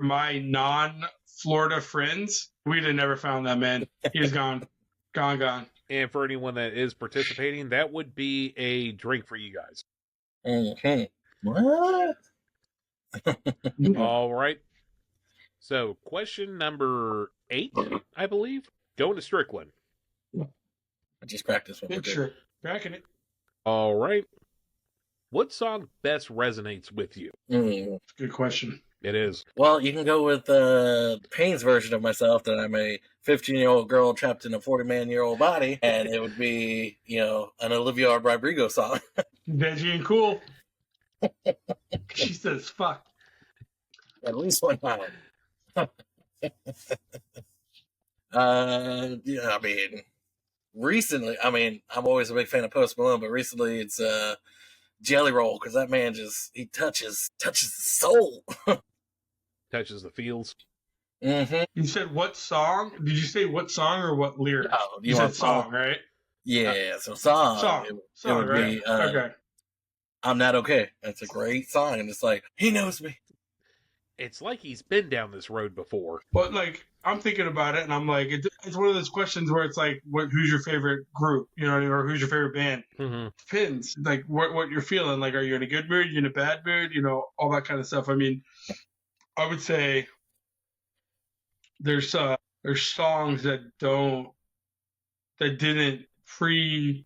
my non-Florida friends, we'd have never found that man. He's gone. Gone. And for anyone that is participating, that would be a drink for you guys. Okay. What? All right. So, question number 8, I believe. Going to Strickland. I just practiced one. Sure. Cracking it. All right. What song best resonates with you? Good question. It is. Well, you can go with Payne's version of myself, that I'm a 15-year-old girl trapped in a 40-man-year-old body, and it would be, an Olivia Rodrigo song. Veggie and cool. She says, fuck. At least one time. I mean, recently, I'm always a big fan of Post Malone, but recently it's Jelly Roll, because that man he touches the soul. Touches the feels. Mm-hmm. You said what song? Did you say what song or what lyric? No, you said song, right? Yeah, so song. It would right? Be, okay. I'm Not Okay. That's a great song, and it's like, he knows me. It's like he's been down this road before. But I'm thinking about it, and I'm like, it's one of those questions where it's like, who's your favorite group, or who's your favorite band? Mm-hmm. Depends, like what you're feeling. Like, are you in a good mood? You in a bad mood? All that kind of stuff. I mean, I would say there's songs that didn't pre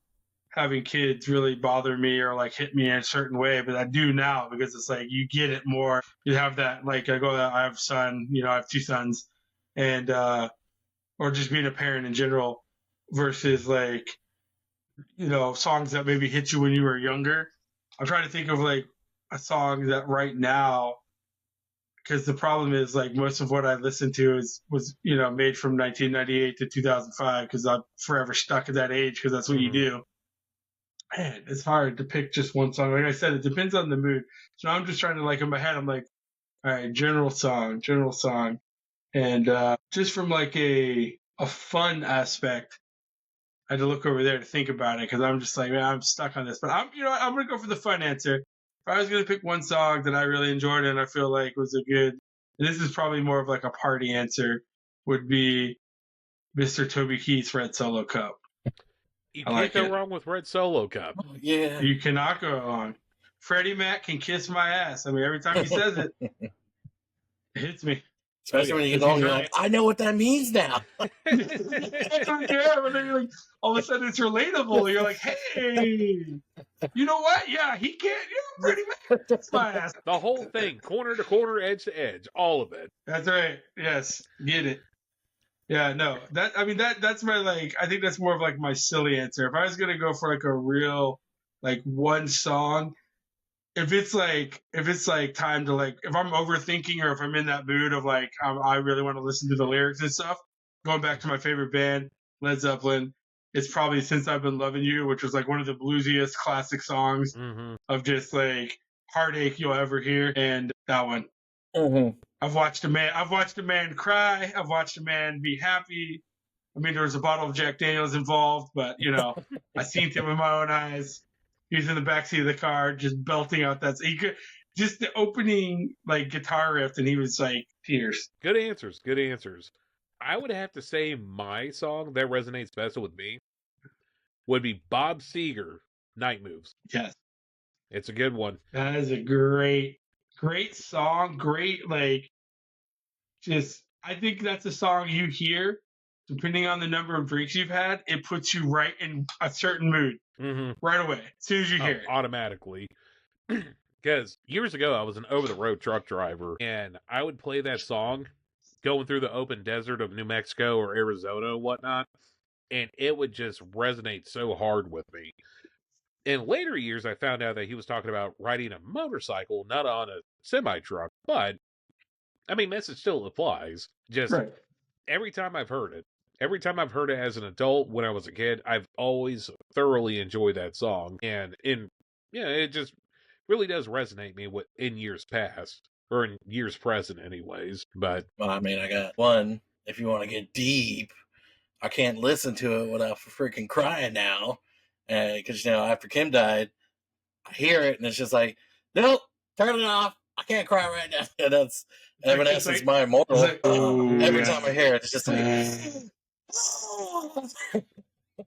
having kids really bother me or like hit me in a certain way, but I do now, because it's like you get it more. You have that, like, I have a son, I have 2 sons, and or just being a parent in general, versus like, songs that maybe hit you when you were younger. I'm trying to think of like a song that right now, because the problem is like most of what I listened to was made from 1998 to 2005, because I'm forever stuck at that age, because that's what you do. Man, it's hard to pick just one song. Like I said, it depends on the mood. So I'm just trying to, like, in my head, I'm like, all right, general song. And just from like a fun aspect, I had to look over there to think about it, because I'm just like, man, I'm stuck on this. But I'm going to go for the fun answer. If I was going to pick one song that I really enjoyed and I feel like was a good, and this is probably more of like a party answer, would be Mr. Toby Keith's Red Solo Cup. You I can't like go it. wrong with Red Solo Cup. Yeah. You cannot go wrong. Freddie Mac can kiss my ass. I mean, every time he says it, it hits me. Especially when you get It's older, you're like, I know what that means now. Yeah, but then you're like, all of a sudden it's relatable. You're like, hey, you know what? Yeah, he can't. Freddie Mac kiss my ass. The whole thing, corner to corner, edge to edge, all of it. That's right. Yes, get it. Yeah, no. That's my like. I think that's more of like my silly answer. If I was gonna go for like a real like one song, if it's like time to like, if I'm overthinking or if I'm in that mood of like I really want to listen to the lyrics and stuff, going back to my favorite band, Led Zeppelin, it's probably Since I've Been Loving You, which was like one of the bluesiest classic songs of just like heartache you'll ever hear, and that one. Mm-hmm. I've watched a man cry. I've watched a man be happy. I mean, there was a bottle of Jack Daniels involved, but I seen him with my own eyes. He was in the backseat of the car, just belting out just the opening like guitar riff, and he was like tears. Good answers. Good answers. I would have to say my song that resonates best with me would be Bob Seger, Night Moves. Yes, It's a good one. that is a great song. Great, like, just I think that's a song you hear, depending on the number of drinks you've had, it puts you right in a certain mood right away as soon as you hear it. Automatically. Because years ago, I was an over-the-road truck driver, and I would play that song going through the open desert of New Mexico or Arizona or whatnot, and it would just resonate so hard with me. In later years, I found out that he was talking about riding a motorcycle, not on a semi-truck, but, I mean, message still applies. Just Right. every time I've heard it as an adult, when I was a kid, I've always thoroughly enjoyed that song. And it just really does resonate me in years past, or in years present anyways. But Well, I mean, I got one. If you want to get deep, I can't listen to it without freaking crying now. Because, after Kim died, I hear it and it's just like, nope, turn it off. I can't cry right now. And that's Evanescence, My Immortal. Every time I hear it, it's just like...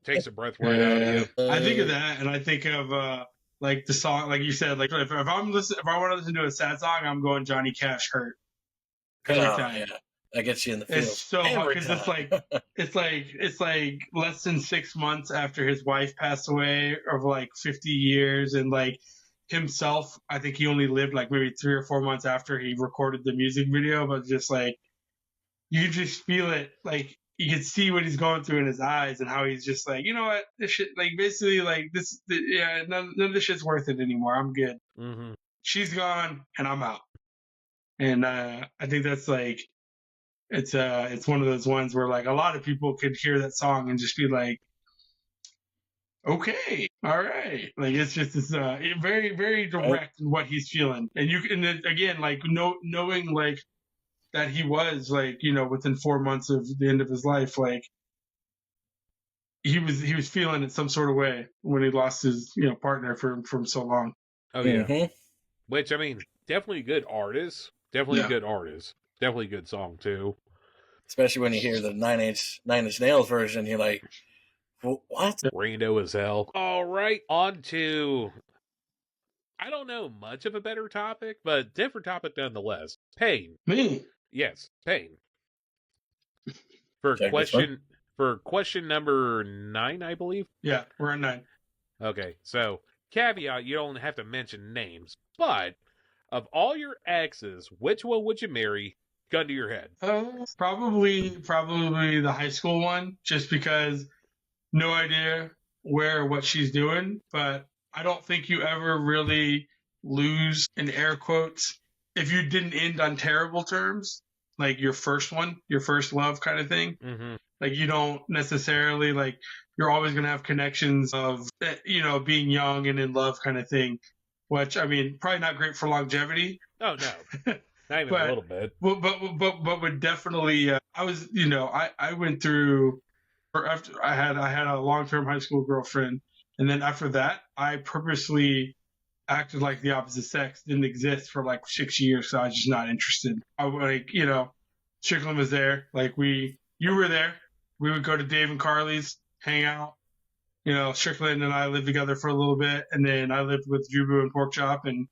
takes a breath right out of you. I think of that, and I think of like the song, like you said, like if I want to listen to a sad song, I'm going Johnny Cash, Hurt. Every time. Yeah. That gets you in the field. It's so hard because it's like less than 6 months after his wife passed away of like 50 years, and like himself, I think he only lived like maybe 3 or 4 months after he recorded the music video, but just like you can just feel it, like you can see what he's going through in his eyes and how he's just like, you know what, this shit, like basically like none of this shit's worth it anymore. I'm good. Mm-hmm. She's gone and I'm out. And I think that's like, it's one of those ones where like a lot of people could hear that song and just be like, okay, all right. Like it's just this very, very direct in what he's feeling. And then again, like knowing like that he was like, within 4 months of the end of his life, like he was feeling it some sort of way when he lost his, partner from so long. Oh yeah. Which, I mean, definitely a good artist. Definitely a good artist. Definitely a good song too. Especially when you hear the Nine Inch Nails version, you're like, what? Rando as hell. All right, on to, I don't know much of a better topic, but different topic nonetheless. Payne. Me? Yes, Payne. For question number 9, I believe. Yeah, we're on 9. Okay, so caveat: you don't have to mention names, but of all your exes, which one would you marry? Gun to your head. Probably the high school one, just because no idea where or what she's doing, but I don't think you ever really lose, in air quotes, if you didn't end on terrible terms, like your first love kind of thing. Mm-hmm. Like you don't necessarily, like, you're always going to have connections of, being young and in love kind of thing, which, I mean, probably not great for longevity. Oh, no. Not even a little bit. But would definitely, I went through, after I had a long-term high school girlfriend, and then after that, I purposely acted like the opposite sex didn't exist for like 6 years, so I was just not interested. I like, Strickland was there, like you were there. We would go to Dave and Carly's, hang out, Strickland and I lived together for a little bit, and then I lived with Jubu and Pork Chop, and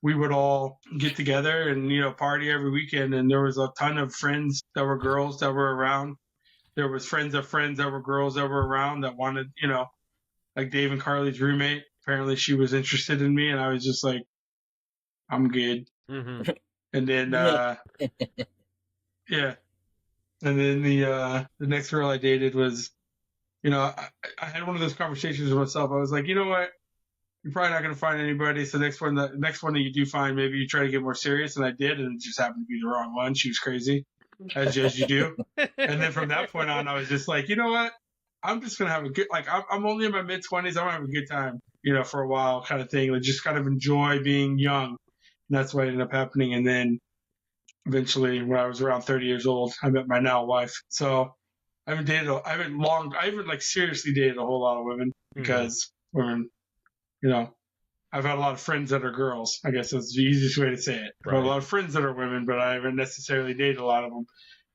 we would all get together and, party every weekend. And there was a ton of friends that were girls that were around. There was friends of friends that were girls that were around that wanted, like Dave and Carly's roommate. Apparently she was interested in me, and I was just like, I'm good. Mm-hmm. And then, yeah. And then the next girl I dated was, I had one of those conversations with myself. I was like, you know what? You're probably not going to find anybody. So the next one that you do find, maybe you try to get more serious. And I did, and it just happened to be the wrong one. She was crazy, as you do. And then from that point on, I was just like, you know what? I'm just going to have a good, I'm only in my mid-20s. I'm going to have a good time, for a while kind of thing. Like, just kind of enjoy being young. And that's what ended up happening. And then eventually, when I was around 30 years old, I met my now wife. So I haven't seriously dated a whole lot of women because women, I've had a lot of friends that are girls. I guess that's the easiest way to say it. Right. I have a lot of friends that are women, but I haven't necessarily dated a lot of them.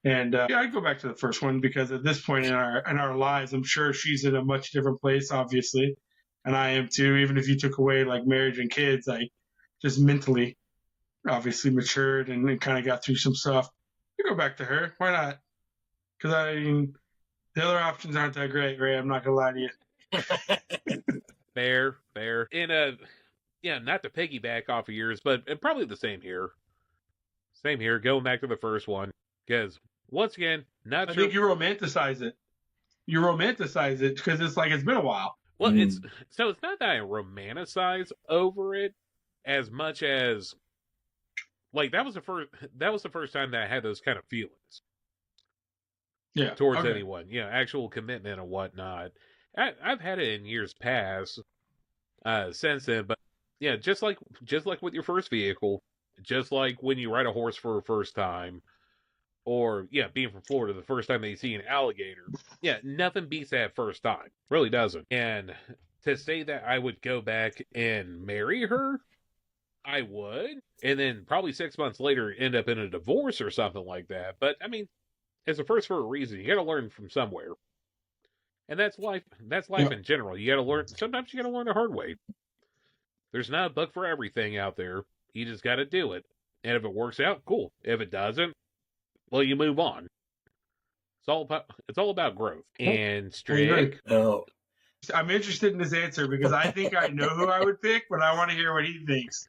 And I'd go back to the first one because at this point in our lives, I'm sure she's in a much different place, obviously, and I am too. Even if you took away like marriage and kids, I just mentally, obviously, matured and kind of got through some stuff. You go back to her. Why not? Because the other options aren't that great, Ray. I'm not gonna lie to you. Fair. Not to piggyback off of yours, but probably the same here. Same here. Going back to the first one, because once again, I think you romanticize it. You romanticize it because it's like it's been a while. Well, it's not that I romanticize over it as much as like that was the first time that I had those kind of feelings. Yeah, towards anyone, actual commitment and whatnot. I've had it in years past, since then, but just like with your first vehicle, just like when you ride a horse for a first time, or being from Florida, the first time that you see an alligator, nothing beats that first time, really doesn't. And to say that I would go back and marry her, I would, and then probably 6 months later end up in a divorce or something like that. But I mean, it's a first for a reason. You got to learn from somewhere. And that's life. That's life in general. You got to learn. Sometimes you got to learn the hard way. There's not a book for everything out there. You just got to do it. And if it works out, cool. If it doesn't, well, you move on. It's all about growth. And Strick. Oh. I'm interested in this answer because I think I know who I would pick, but I want to hear what he thinks.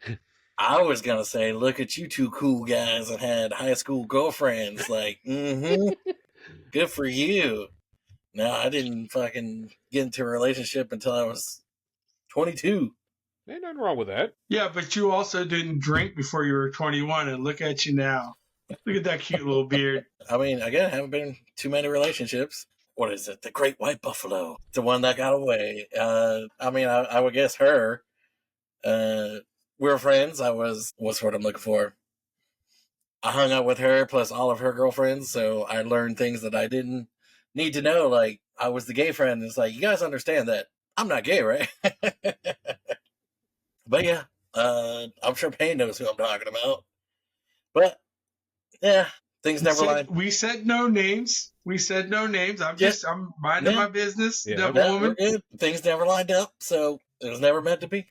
I was going to say, look at you two cool guys that had high school girlfriends. Like, good for you. No, I didn't fucking get into a relationship until I was 22. Ain't nothing wrong with that. Yeah, but you also didn't drink before you were 21, and look at you now. Look at that cute little beard. I mean, again, I haven't been in too many relationships. What is it? The Great White Buffalo. The one that got away. I would guess her. We were friends. What's the word I'm looking for? I hung out with her plus all of her girlfriends, so I learned things that I didn't need to know. Like, I was the gay friend. It's like, you guys understand that I'm not gay, right? But yeah, I'm sure Payne knows who I'm talking about. But yeah, things never lined. We said no names. I'm minding my business. Yeah, woman. Things never lined up, so it was never meant to be.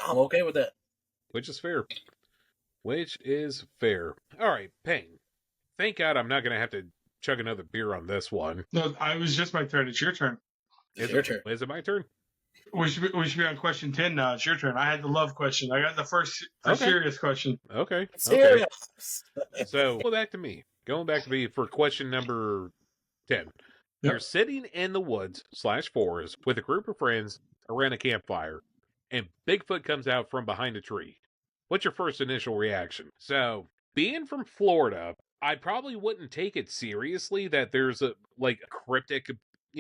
I'm okay with that. Which is fair. All right, Payne. Thank God I'm not going to have to chug another beer on this one. No, I was just my turn. It's your turn. It's your turn. Is it my turn? We should be on question 10 now. It's your turn. I had the love question. I got the first serious question. Okay. Serious. So, going back to me for question number 10. Yep. You're sitting in the woods / forest with a group of friends around a campfire, and Bigfoot comes out from behind a tree. What's your first initial reaction? So, being from Florida, I probably wouldn't take it seriously that there's a cryptic,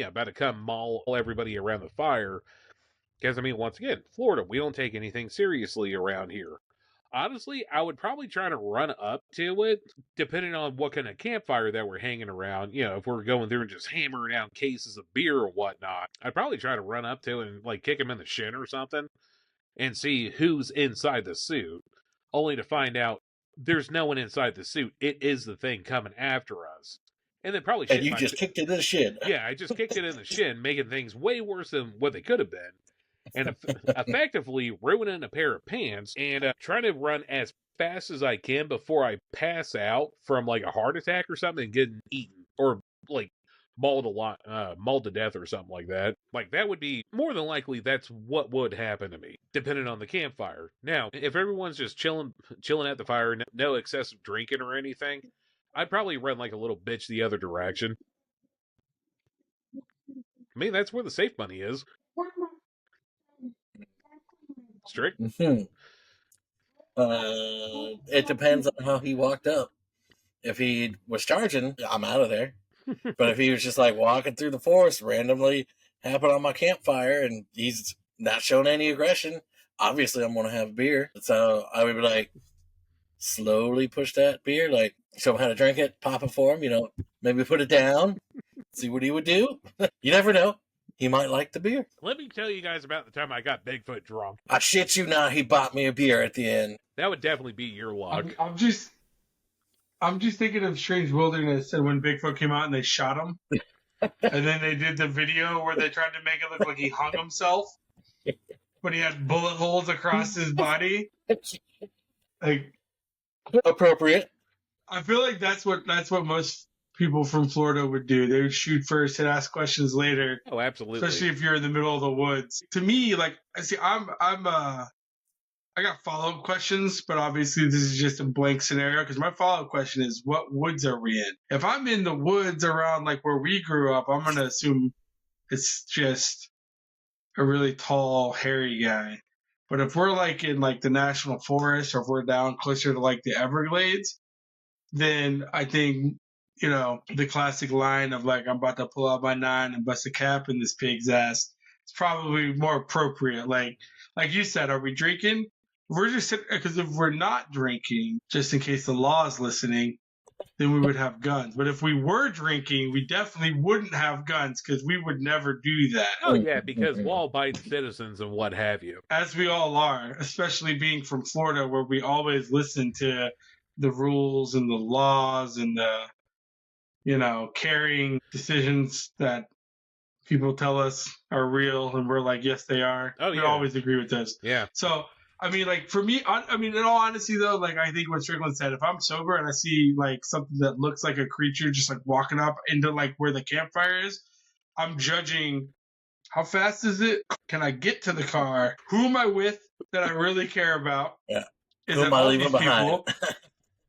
about to come maul everybody around the fire. Because, once again, Florida, we don't take anything seriously around here. Honestly, I would probably try to run up to it, depending on what kind of campfire that we're hanging around. If we're going through and just hammering out cases of beer or whatnot, I'd probably try to run up to it and, kick him in the shin or something and see who's inside the suit, only to find out there's no one inside the suit. It is the thing coming after us. and then probably And you just kicked it in the shin. Yeah, I just kicked it in the shin, making things way worse than what they could have been, and effectively ruining a pair of pants, and trying to run as fast as I can before I pass out from like a heart attack or something and getting eaten or like mauled to death or something like that. Like that would be more than likely that's what would happen to me, depending on the campfire. Now, if everyone's just chilling at the fire, no excessive drinking or anything, I'd probably run like a little bitch the other direction. I mean, that's where the safe money is. Strict? Mm-hmm. It depends on how he walked up. If he was charging, I'm out of there. But if he was just like walking through the forest, randomly happened on my campfire, and he's not showing any aggression, obviously I'm going to have a beer. So I would be like, slowly push that beer, like show him how to drink it, pop it for him, maybe put it down, see what he would do. You never know. He might like the beer. Let me tell you guys about the time I got Bigfoot drunk. I shit you not, he bought me a beer at the end. That would definitely be your luck. I'm just thinking of Strange Wilderness and when Bigfoot came out and they shot him. And then they did the video where they tried to make it look like he hung himself. But he had bullet holes across his body. Like, appropriate. I feel like that's what most people from Florida would do. They would shoot first and ask questions later. Oh, absolutely. Especially if you're in the middle of the woods. To me, like, I got follow-up questions, but obviously this is just a blank scenario because my follow-up question is, what woods are we in? If I'm in the woods around like where we grew up, I'm going to assume it's just a really tall, hairy guy. But if we're like in like the national forest or if we're down closer to like the Everglades, then I think, the classic line of like, I'm about to pull out my 9 and bust a cap in this pig's ass, it's probably more appropriate. Like you said, are we drinking? We're just because if we're not drinking, just in case the law is listening, then we would have guns. But if we were drinking, we definitely wouldn't have guns because we would never do that. Oh, yeah, because law-abiding citizens and what have you. As we all are, especially being from Florida where we always listen to the rules and the laws and the, carrying decisions that people tell us are real and we're like, yes, they are. Oh, yeah. We always agree with this. Yeah. So, I mean, like, for me, in all honesty, though, like, I think what Strickland said, if I'm sober and I see, like, something that looks like a creature just, like, walking up into, like, where the campfire is, I'm judging how fast is it? Can I get to the car? Who am I with that I really care about? Yeah. Is Who it am I all leaving these behind? people?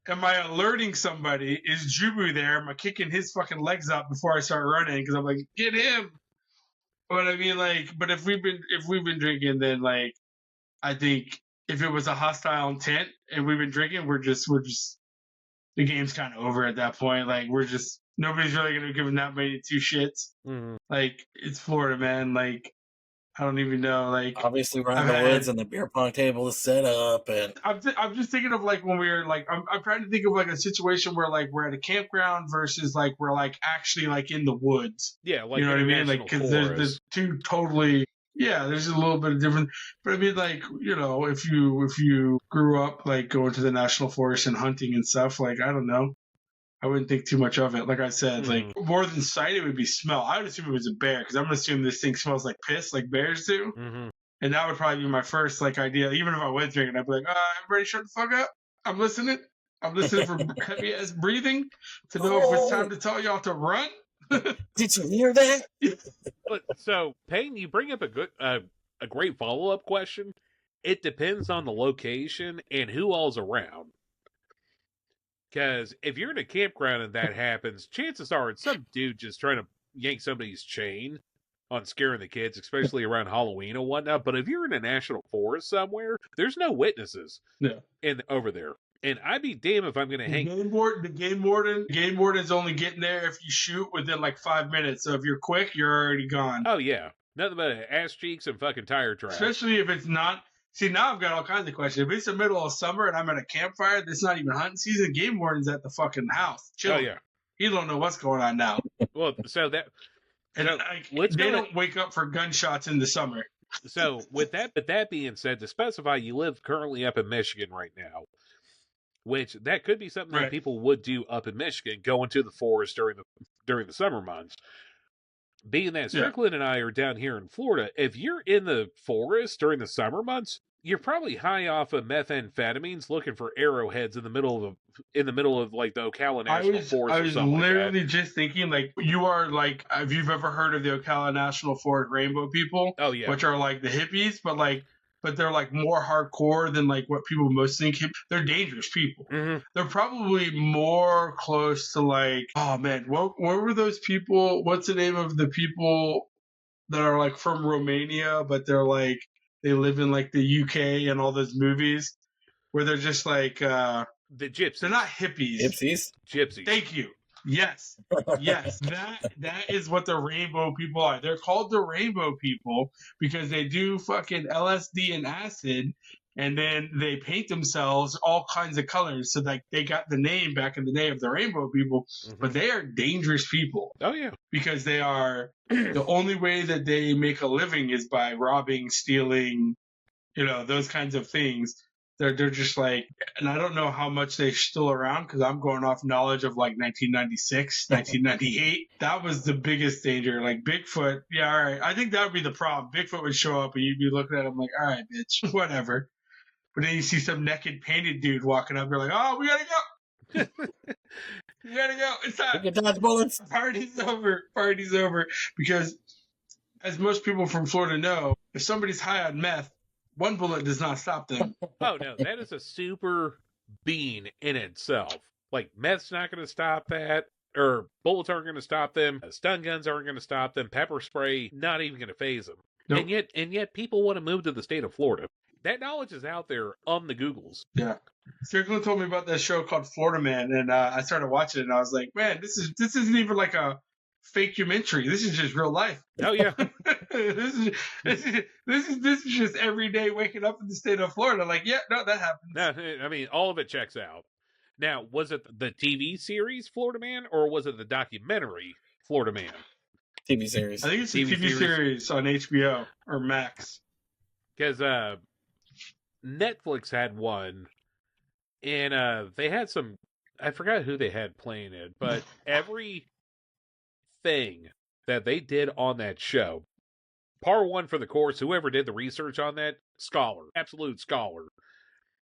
Am I alerting somebody? Is Jubu there? Am I kicking his fucking legs up before I start running? Because I'm like, get him. But I mean, like, but if we've been drinking, then like, I think if it was a hostile intent and we've been drinking, we're just the game's kind of over at that point. Like nobody's really gonna give them that many two shits. Mm-hmm. Like it's Florida, man. Like I don't even know. Like obviously we're in the woods and the beer pong table is set up, and I'm just thinking of like when we were like I'm trying to think of like a situation where like we're at a campground versus like we're like actually like in the woods. Yeah, like you know what I mean? Like because there's two totally. Yeah, there's a little bit of different, but I mean, like if you grew up like going to the national forest and hunting and stuff, like I don't know, I wouldn't think too much of it. Like I said, like more than sight, it would be smell. I would assume it was a bear because I'm gonna assume this thing smells like piss, like bears do, and that would probably be my first like idea. Even if I was drinking, I'd be like, everybody, shut the fuck up. I'm listening. I'm listening for heavy ass breathing to know if it's time to tell y'all to run. Did you hear that? But so, Payne, you bring up a great follow-up question. It depends on the location and who all's around. Because if you're in a campground and that happens, chances are it's some dude just trying to yank somebody's chain on scaring the kids, especially around Halloween and whatnot. But if you're in a national forest somewhere, there's no witnesses over there. And I'd be damned if I'm going to hang. The game warden's only getting there if you shoot within like 5 minutes. So if you're quick, you're already gone. Oh, yeah. Nothing but ass cheeks and fucking tire tracks. Especially if it's not. See, now I've got all kinds of questions. If it's the middle of summer and I'm at a campfire, that's not even hunting season, game warden's at the fucking house. Chill. Oh, yeah. He don't know what's going on now. Well, so that. And they don't wake up for gunshots in the summer. So with that being said, to specify, you live currently up in Michigan right now. which that could be something that Right. people would do up in Michigan, go into the forest during the summer months. Being that Yeah. Strickland and I are down here in Florida, if you're in the forest during the summer months, you're probably high off of methamphetamines, looking for arrowheads in the middle of like the Ocala National Forest I or was something literally like that. just thinking, like, you are like, if you've ever heard of the Ocala National Forest Rainbow people, Oh yeah, which are like the hippies, but they're like more hardcore than like what people most think. They're dangerous people. mm-hmm. They're probably more close to like, oh man, what were those people? What's the name of the people that are like from Romania, but they're like, they live in like the UK and all those movies where they're just like, The gypsies. they're not hippies. Gypsies. Thank you. Yes. Yes. That is what the rainbow people are. They're called the rainbow people because they do fucking LSD and acid, and then they paint themselves all kinds of colors. So like they got the name back in the day of the rainbow people, but they are dangerous people. Oh yeah. Because they are, the only way that they make a living is by robbing, stealing, those kinds of things. They're just like, and I don't know how much they're still around because I'm going off knowledge of like 1996, 1998. That was the biggest danger. Like Bigfoot, yeah, all right. I think that would be the problem. Bigfoot would show up and you'd be looking at him like, all right, bitch, whatever. But then you see some naked painted dude walking up, you're like, oh, we gotta go. We gotta go. It's time. We can dodge bullets. Party's over. Party's over. Because as most people from Florida know, if somebody's high on meth, one bullet does not stop them. Oh no, that is a super bean in itself. Like meth's not going to stop that, or bullets aren't going to stop them. Stun guns aren't going to stop them. Pepper spray not even going to phase them. Nope. And yet people want to move to the state of Florida. That knowledge is out there on the Googles. Yeah. Strickland told me about that show called Florida Man, and I started watching it, and I was like, man, this isn't even like a fake documentary. This is just real life. Oh yeah. this is just every day waking up in the state of Florida. Like, yeah, no, that happens. No, I mean, all of it checks out. Now, was it the TV series Florida Man, or was it the documentary Florida Man? TV series. I think it's a TV series on HBO or Max. Because Netflix had one, and they had some, I forgot who they had playing it, but every thing that they did on that show, par one for the course, whoever did the research on that, scholar, absolute scholar.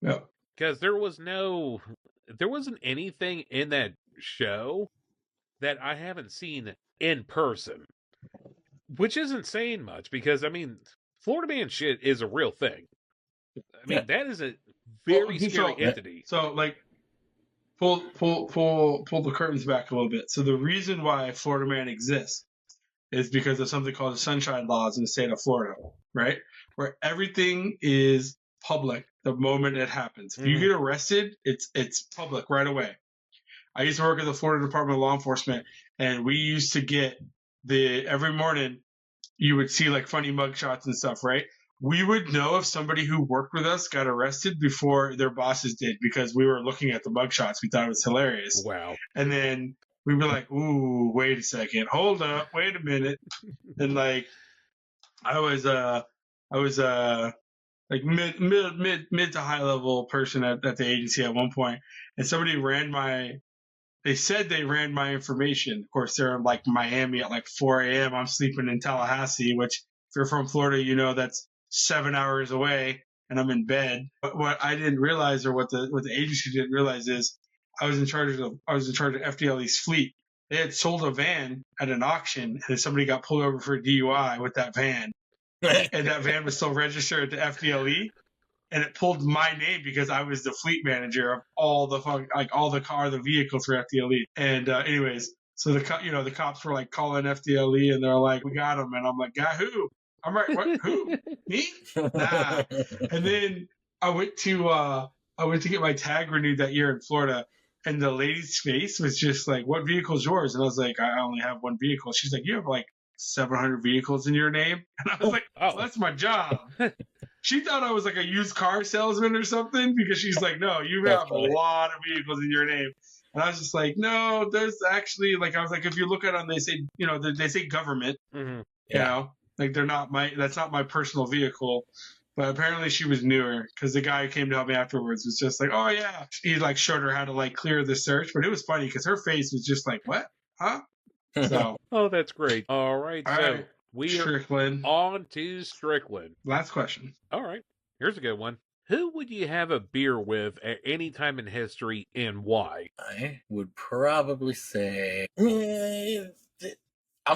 Yeah. Because there wasn't anything in that show that I haven't seen in person, which isn't saying much because, I mean, Florida Man shit is a real thing. I mean, that is a very scary entity. So, like, pull the curtains back a little bit. So the reason why Florida Man exists is because of something called the Sunshine Laws in the state of Florida, right? Where everything is public the moment it happens. If you get arrested, it's public right away. I used to work at the Florida Department of Law Enforcement, and we used to get every morning you would see like funny mugshots and stuff, right? We would know if somebody who worked with us got arrested before their bosses did because we were looking at the mugshots. We thought it was hilarious. Wow. And then we were like, ooh, wait a second. Hold up. Wait a minute. And like, I was like mid to high level person at the agency at one point. And somebody they said they ran my information. Of course, they're in like Miami at like 4 a.m. I'm sleeping in Tallahassee, which if you're from Florida, you know, that's 7 hours away and I'm in bed. But what I didn't realize, or what the agency didn't realize, is I was in charge of FDLE's fleet. They had sold a van at an auction, and somebody got pulled over for a DUI with that van, and that van was still registered to FDLE, and it pulled my name because I was the fleet manager of all the vehicles for FDLE. And anyways, so the cops were like calling FDLE, and they're like, "We got him," and I'm like, "Got who?" I'm like, "What? Who? Me? Nah." And then I went to get my tag renewed that year in Florida, and the lady's face was just like, "What vehicle's yours?" And I was like, "I only have one vehicle." She's like, "You have like 700 vehicles in your name?" And I was like, "Oh, that's my job." She thought I was like a used car salesman or something because she's like, "No, you have a lot of vehicles in your name." And I was just like, "No, there's actually like," I was like, "If you look at them, they say government, you know, like that's not my personal vehicle." But apparently she was newer because the guy who came to help me afterwards was just like, oh yeah. He like showed her how to like clear the search, but it was funny because her face was just like, what? Huh? So. Oh, that's great. All right. All So right. we are Strickland. on to Strickland. Last question. All right. Here's a good one. Who would you have a beer with at any time in history and why? I would probably say I'm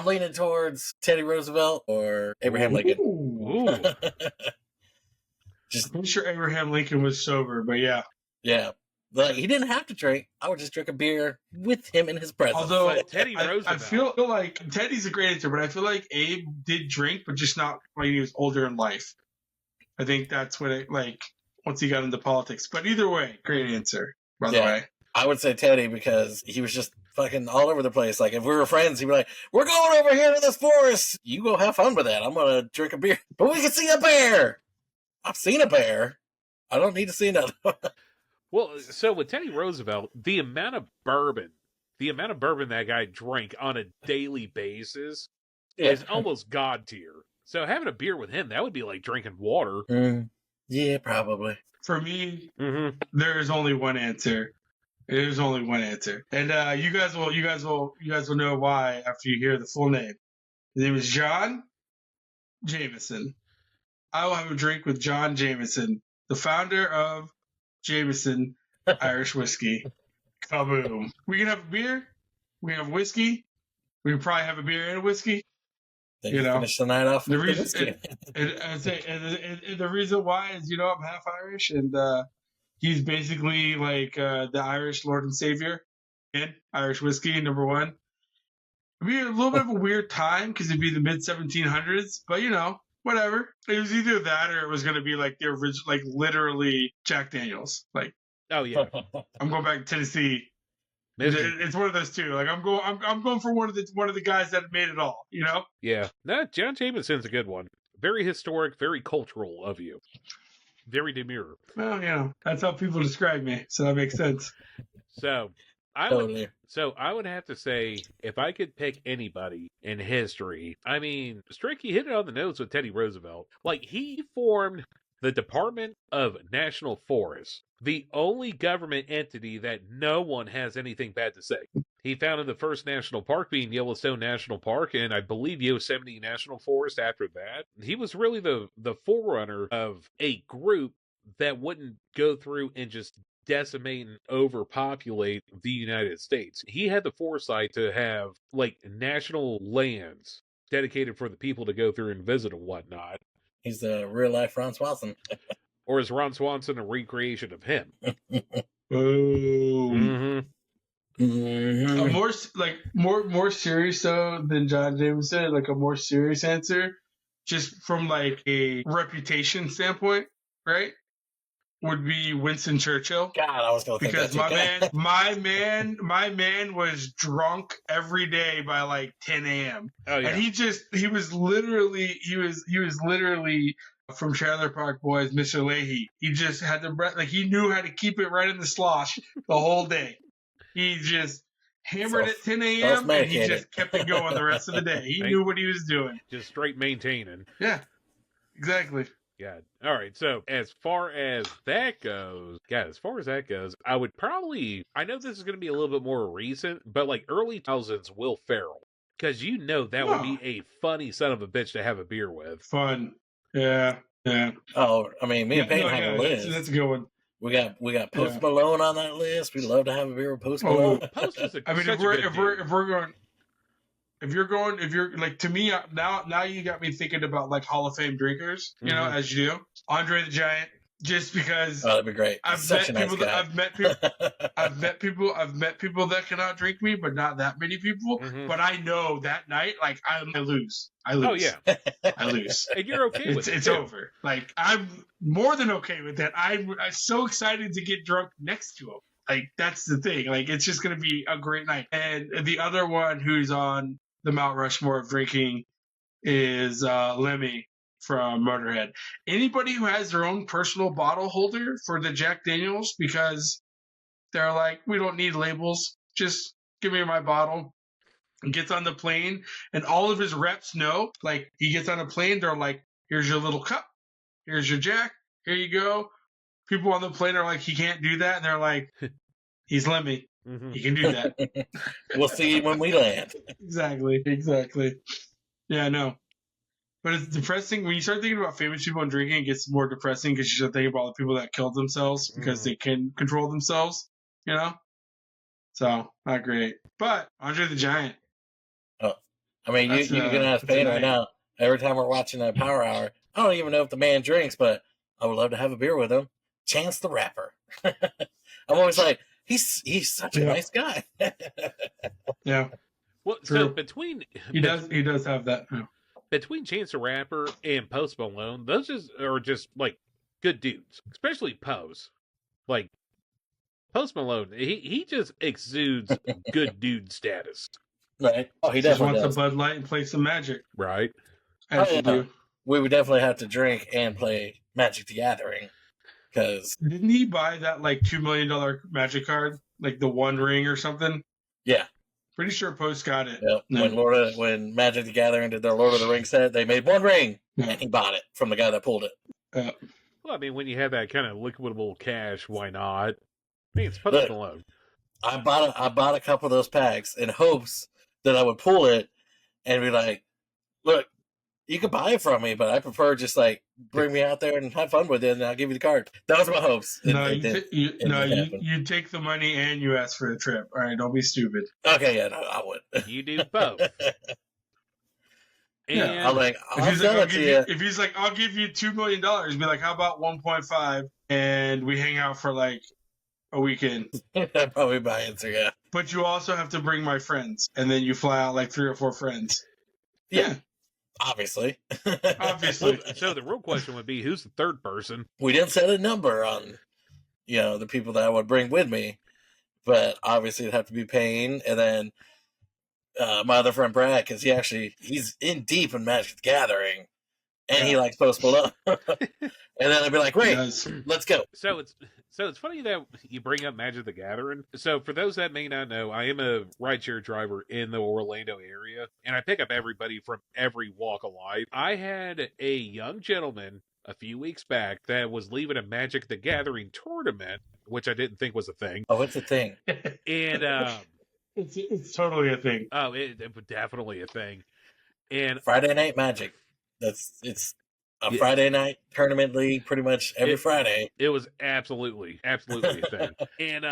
leaning towards Teddy Roosevelt or Abraham Lincoln. Ooh. I'm pretty sure Abraham Lincoln was sober, but yeah. Yeah. Like, he didn't have to drink. I would just drink a beer with him in his presence. Although Teddy Roosevelt. I feel like Teddy's a great answer, but I feel like Abe did drink, but just not when he was older in life. I think that's what it like once he got into politics. But either way, great answer, by the way. I would say Teddy because he was just fucking all over the place. Like, if we were friends, he'd be like, we're going over here to this forest. You go have fun with that. I'm going to drink a beer. But we can see a bear. I've seen a bear. I don't need to see another one. Well, so with Teddy Roosevelt, the amount of bourbon that guy drank on a daily basis is almost god tier. So having a beer with him, that would be like drinking water. Yeah, probably. For me, there is only one answer. There's only one answer, and you guys will know why after you hear the full name. His name is John Jameson. I will have a drink with John Jameson, the founder of Jameson Irish whiskey. Kaboom! We can have a beer. We can have whiskey. We can probably have a beer and a whiskey. Then you know, finish the night off. The reason, and the reason why is, I'm half Irish, and he's basically like the Irish Lord and Savior. And Irish whiskey, number one. It'd be a little bit of a weird time because it'd be the mid 1700s, but whatever. It was either that or it was going to be like the original, like literally Jack Daniels. Like, oh yeah, I'm going back to Tennessee. It's one of those two. Like I'm going for one of the guys that made it all. Yeah, no, John Jameson's a good one. Very historic, very cultural of you. Very demure. Well, that's how people describe me, so that makes sense. So I would have to say, if I could pick anybody in history, I mean, Stricky hit it on the nose with Teddy Roosevelt. Like, he formed the Department of National Forests, the only government entity that no one has anything bad to say. He founded the first national park being Yellowstone National Park, and I believe Yosemite National Forest after that. He was really the forerunner of a group that wouldn't go through and just decimate and overpopulate the United States. He had the foresight to have like national lands dedicated for the people to go through and visit and whatnot. He's the real life Ron Swanson. Or is Ron Swanson a recreation of him? Boom. More serious though than John Jameson, like a more serious answer, just from like a reputation standpoint, right? Would be Winston Churchill. God, I was going to think because that my man was drunk every day by like 10 a.m. Oh yeah. And he was literally from Trailer Park Boys, Mr. Leahy. He just had the breath, like he knew how to keep it right in the slosh the whole day. He just hammered at 10 a.m. and he just kept it going the rest of the day. He knew what he was doing. Just straight maintaining. Yeah, exactly. God. All right. So as far as that goes, I would probably, I know this is going to be a little bit more recent, but like early 2000s, Will Ferrell. Because that would be a funny son of a bitch to have a beer with. Fun. Yeah. Oh, I mean, me and Payne have a list. That's a good one. We got Post Malone on that list. We'd love to have a beer with Post Malone. Post is if you're like, to me now you got me thinking about like Hall of Fame drinkers, as you do. Andre the Giant, just because. Oh, that'd be great. I've met people that cannot drink me, but not that many people. Mm-hmm. But I know that night, like I lose. Oh yeah, I lose. And you're okay with it. It's over. Like I'm more than okay with that. I'm so excited to get drunk next to him. Like that's the thing. Like it's just gonna be a great night. And the other one who's on the Mount Rushmore of drinking is Lemmy from Motorhead. Anybody who has their own personal bottle holder for the Jack Daniels, because they're like, we don't need labels, just give me my bottle. And gets on the plane, and all of his reps know, like he gets on a plane, they're like, here's your little cup, here's your jack. Here you go. People on the plane are like, he can't do that. And they're like, he's Lemmy. Mhm. He can do that. We'll see when we land. Exactly. Yeah, I know. But it's depressing. When you start thinking about famous people and drinking, it gets more depressing because you start thinking about the people that killed themselves because they can control themselves, you know? So, not great. But Andre the Giant. Oh, I mean, you can ask Payne right now. Every time we're watching that Power Hour, I don't even know if the man drinks, but I would love to have a beer with him. Chance the Rapper. I'm always like, he's such a nice guy. Yeah. Well, so between he does have that. Yeah. Between Chance the Rapper and Post Malone, those are just like good dudes, especially Post. Like Post Malone, he just exudes good dude status. Right. Oh, he just definitely wants does. a Bud Light and play some Magic. Right. As you do. We would definitely have to drink and play Magic the Gathering. Because didn't he buy that like $2 million Magic card, like the One Ring or something? Yeah. Pretty sure Post got it. Yep. No. When Magic the Gathering did their Lord of the Rings set, they made one ring, and he bought it from the guy that pulled it. Well, I mean, when you have that kind of liquidable cash, why not? I mean, it's Post Malone. I bought a couple of those packs in hopes that I would pull it and be like, look, you can buy it from me, but I prefer just like bring me out there and have fun with it, and I'll give you the card. That was my hopes. You take the money and you ask for the trip. All right, don't be stupid. Okay, yeah, no, I would. You do both. And I'm like, if he's like, I'll give you $2 million, be like, how about 1.5, and we hang out for like a weekend. That'd probably be my answer, yeah. But you also have to bring my friends, and then you fly out like 3 or 4 friends. Yeah. Obviously. So the real question would be, who's the third person? We didn't set a number on, the people that I would bring with me, but obviously it'd have to be Payne, and then my other friend Brad, because he's in deep in Magic the Gathering, and he likes Post Malone. And then I'd be like, great, let's go. So it's funny that you bring up Magic the Gathering. So for those that may not know, I am a rideshare driver in the Orlando area, and I pick up everybody from every walk of life. I had a young gentleman a few weeks back that was leaving a Magic the Gathering tournament, which I didn't think was a thing. Oh, it's a thing. And it's totally a thing. Oh, it definitely a thing. And Friday Night Magic. It's a Friday night tournament league pretty much every Friday. It was absolutely a thing. And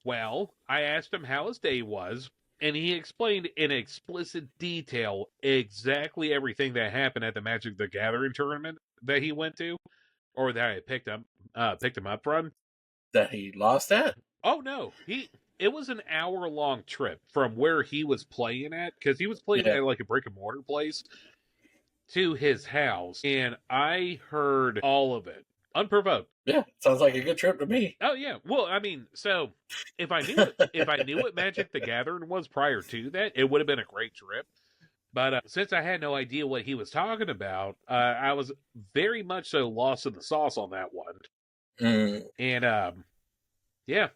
well, I asked him how his day was, and he explained in explicit detail exactly everything that happened at the Magic the Gathering tournament that he went to, or that I picked him up from. That he lost at? Oh no, it was an hour-long trip from where he was playing at, because he was playing at like a brick-and-mortar place, to his house, and I heard all of it, unprovoked. Yeah, sounds like a good trip to me. Oh yeah, well, I mean, so if I knew what Magic the Gathering was prior to that, it would have been a great trip. But since I had no idea what he was talking about, I was very much so lost in the sauce on that one. And yeah.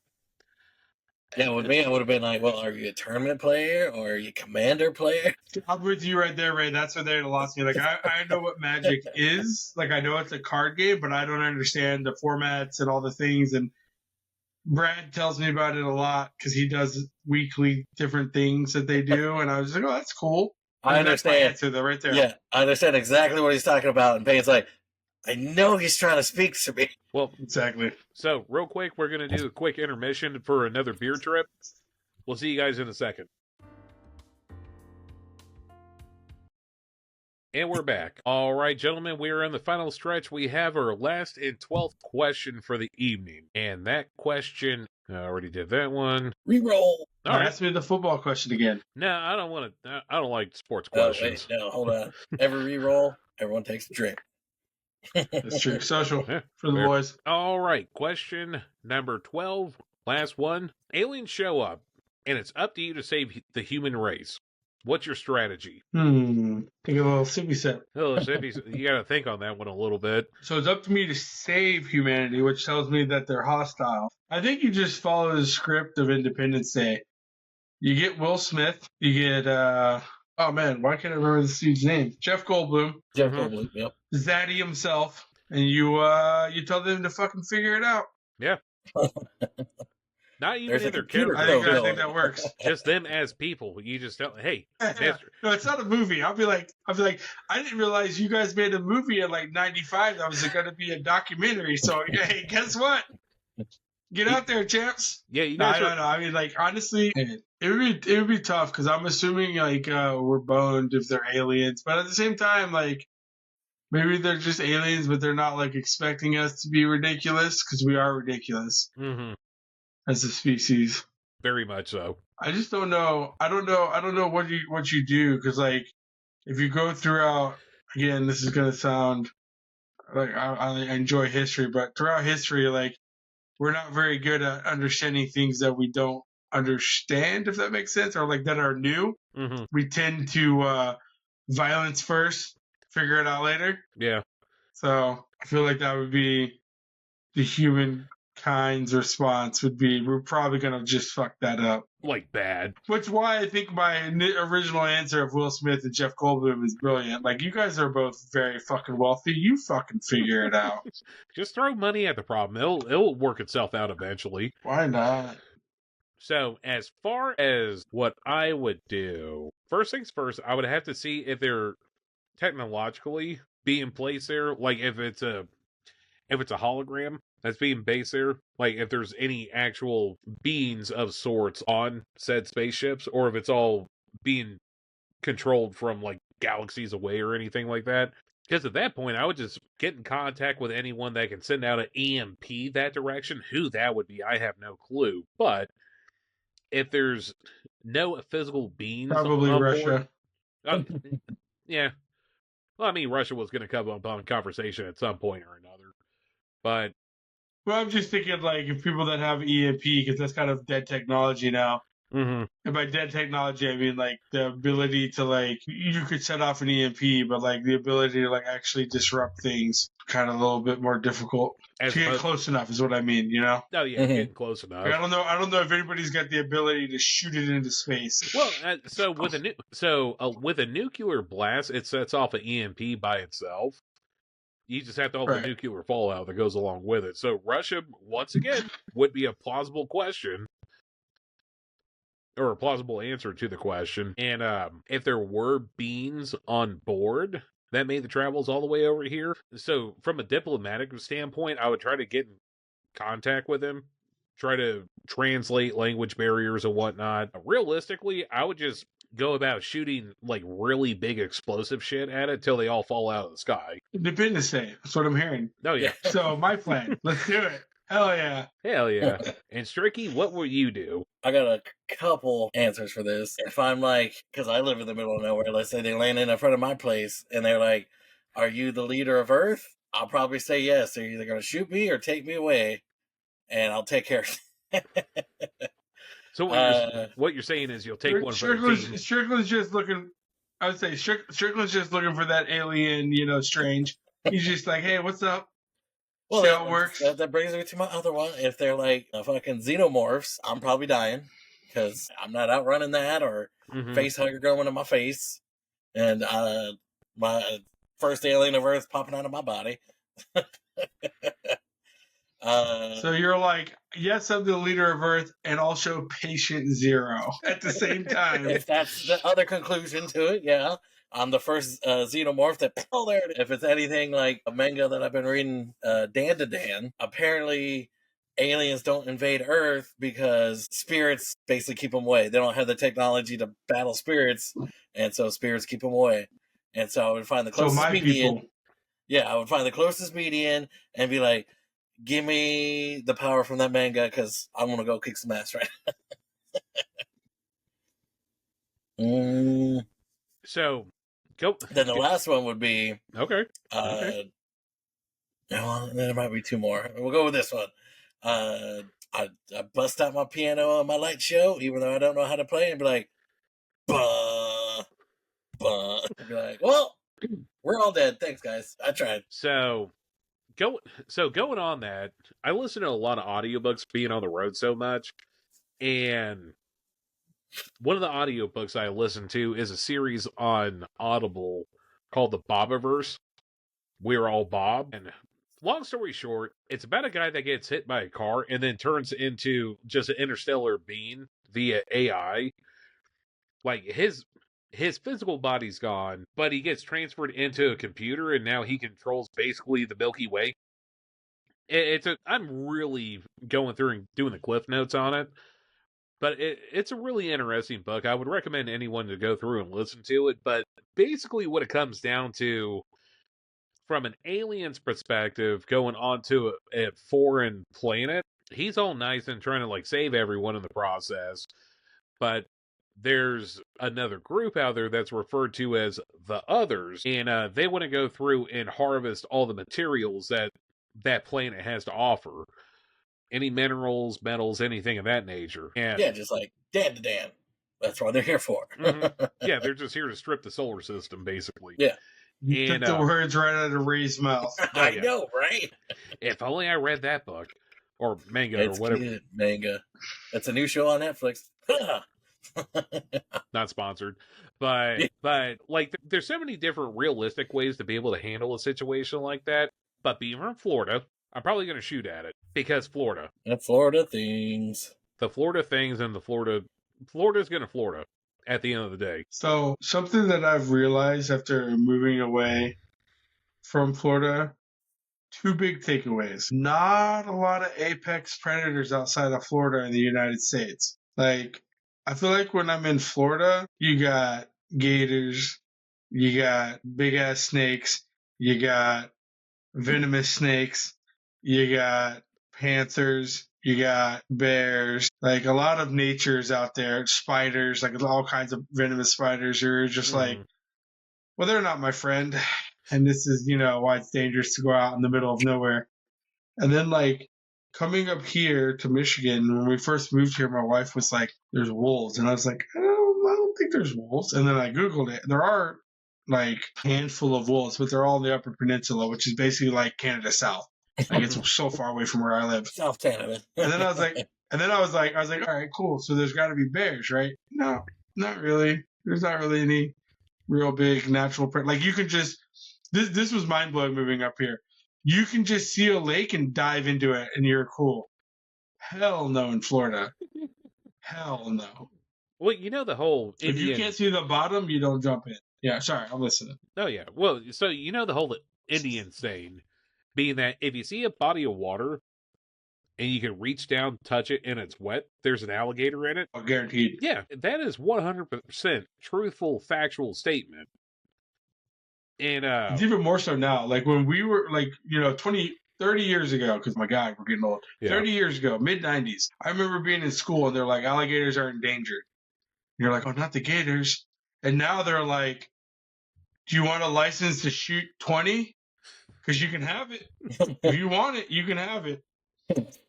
Yeah, with me, I would have been like, well, are you a tournament player or are you a commander player? I'm with you right there, Ray. That's where they lost me. Like, I know what Magic is. Like, I know it's a card game, but I don't understand the formats and all the things. And Brad tells me about it a lot because he does weekly different things that they do. And I was like, oh, that's cool. I understand. That's my answer, right there. Yeah, I understand exactly what he's talking about. And Payne's like, I know he's trying to speak to me. Well, exactly. So, real quick, we're going to do a quick intermission for another beer trip. We'll see you guys in a second. And we're back. All right, gentlemen, we are in the final stretch. We have our last and 12th question for the evening. And that question, I already did that one. Reroll. Ask me the football question again. No, I don't want to. I don't like sports questions. No, hold on. Every reroll, everyone takes a drink. That's true. Social for the boys. All right. Question number 12. Last one. Aliens show up, and it's up to you to save the human race. What's your strategy? Take a little sippy sip. You got to think on that one a little bit. So it's up to me to save humanity, which tells me that they're hostile. I think you just follow the script of Independence Day. You get Will Smith. You get Oh man, why can't I remember the dude's name? Jeff Goldblum, Jeff Mhm. Goldblum, yep. Zaddy himself, and you tell them to fucking figure it out. Yeah. Not even There's a in their computer character, I code think going. that works. just them as people. You just tell, hey, Yeah. Mister. No, it's not a movie. I'll be like, I didn't realize you guys made a movie in like '95 that was going to be a documentary. So hey, guess what? Get out there, champs. Yeah, you No, guys I don't are. know. I mean, like honestly, it would be tough because I'm assuming like we're boned if they're aliens, but at the same time, like maybe they're just aliens, but they're not like expecting us to be ridiculous because we are ridiculous Mm-hmm. as a species. Very much so. I just don't know. I don't know what you do because like if you go throughout again, this is gonna sound like I enjoy history, but throughout history, like we're not very good at understanding things that we don't understand, if that makes sense, or like that are new. Mm-hmm. We tend to violence first, figure it out later. Yeah. So I feel like that would be the humankind's response. Would be we're probably gonna just fuck that up. Like bad. Which why I think my original answer of Will Smith and Jeff Goldblum is brilliant. Like you guys are both very fucking wealthy. You fucking figure it out. Just throw money at the problem. It'll work itself out eventually. Why not? So, as far as what I would do, first things first, I would have to see if they're technologically being placed there. Like if it's a hologram that's being based there, like if there's any actual beings of sorts on said spaceships, or if it's all being controlled from like galaxies away or anything like that. Because at that point, I would just get in contact with anyone that can send out an EMP that direction. Who that would be, I have no clue. But if there's no physical beings Probably on Russia. board, yeah. Well, I mean, Russia was going to come up on conversation at some point or another. But Well, I'm just thinking like if people that have EMP, because that's kind of dead technology now. mm-hmm. And by dead technology, I mean like the ability to like you could set off an EMP, but like the ability to like actually disrupt things, kind of a little bit more difficult. As To get opposed- close enough is what I mean, you know. Oh yeah, Mhm. getting close enough. Like, I don't know if anybody's got the ability to shoot it into space. Well, so with a nuclear blast, it sets off an EMP by itself. You just have to have Right. the nuclear fallout that goes along with it. So Russia, once again, would be a plausible question. Or a plausible answer to the question. And if there were beings on board that made the travels all the way over here, so from a diplomatic standpoint, I would try to get in contact with him, try to translate language barriers and whatnot. Realistically, I would just go about shooting like really big explosive shit at it till they all fall out of the sky. Independence Day. That's what I'm hearing. Oh yeah. So my plan. Let's do it. Hell yeah. Hell yeah. And Stricky, what would you do? I got a couple answers for this. If I'm like, because I live in the middle of nowhere, let's say they land in front of my place and they're like, "Are you the leader of Earth?" I'll probably say yes. They're either going to shoot me or take me away, and I'll take care of it. So what you're saying is you'll take one for the team. Strickland's just looking. I would say Strickland's just looking for that alien, Strange. He's just like, hey, what's up? Well, See how it works? That brings me to my other one. If they're like fucking xenomorphs, I'm probably dying because I'm not outrunning that or Mhm. face hugger going in my face, and my first alien of Earth popping out of my body. So you're like, yes, I'm the leader of Earth, and also patient zero at the same time. If that's the other conclusion to it, yeah. I'm the first xenomorph that, oh, there it is. If it's anything like a manga that I've been reading, Dan to Dan, apparently aliens don't invade Earth because spirits basically keep them away. They don't have the technology to battle spirits, and so spirits keep them away. And so I would find the So closest my median. people. Yeah, I would find the closest median and be like, give me the power from that manga because I want to go kick some ass right now. So go. Then the last one would be Okay. Okay. well, there might be two more. We'll go with this one. I bust out my piano on my light show, even though I don't know how to play, and be like, bah, bah. I'd be like, well, we're all dead. Thanks, guys. I tried. So going on that, I listen to a lot of audiobooks being on the road so much, and One of the audiobooks I listened to is a series on Audible called The Bobiverse. We're All Bob. And long story short, it's about a guy that gets hit by a car and then turns into just an interstellar being via AI. Like his physical body's gone, but he gets transferred into a computer and now he controls basically the Milky Way. I'm really going through and doing the cliff notes on it, but it's a really interesting book. I would recommend anyone to go through and listen to it. But basically, what it comes down to, from an alien's perspective, going onto a foreign planet, he's all nice and trying to like save everyone in the process, but there's another group out there that's referred to as the others, and they want to go through and harvest all the materials that planet has to offer. Any minerals, metals, anything of that nature. And Yeah, just like Dan to Dan. That's what they're here for. yeah, they're just here to strip the solar system, basically. Yeah. You took the words right out of Ray's mouth. I know, right? If only I read that book. Or manga It's or whatever. Good. Manga. That's a new show on Netflix. Not sponsored. But like there's so many different realistic ways to be able to handle a situation like that. But being from Florida, I'm probably going to shoot at it because Florida. And Florida things. The Florida things and Florida's going to Florida at the end of the day. So something that I've realized after moving away from Florida, two big takeaways. Not a lot of apex predators outside of Florida in the United States. Like, I feel like when I'm in Florida, you got gators, you got big ass snakes, you got venomous snakes, you got panthers, you got bears, like a lot of nature's out there, spiders, like all kinds of venomous spiders. You're just like, well, they're not my friend. And this is, why it's dangerous to go out in the middle of nowhere. And then like coming up here to Michigan, when we first moved here, my wife was like, there's wolves. And I was like, I don't think there's wolves. And then I Googled it. There are like a handful of wolves, but they're all in the Upper Peninsula, which is basically like Canada South. Like it's so far away from where I live. South Canada. And then I was like, all right, cool. So there's got to be bears, right? No, not really. There's not really any real big natural like you could just. This was mind blowing moving up here. You can just see a lake and dive into it, and you're cool. Hell no in Florida. Hell no. Well, the whole If you can't see the bottom, you don't jump in. Yeah, sorry, I'm listening. Oh yeah. Well, so the whole Indian saying, being that if you see a body of water and you can reach down, touch it, and it's wet, there's an alligator in it. Oh, guaranteed. Yeah, that is 100% truthful, factual statement. And it's even more so now. Like when we were like, 30 years ago, because my God, we're getting old. Yeah. 30 years ago, mid-90s, I remember being in school and they're like, alligators are endangered. And you're like, oh, not the gators. And now they're like, do you want a license to shoot 20? Because you can have it. If you want it, you can have it.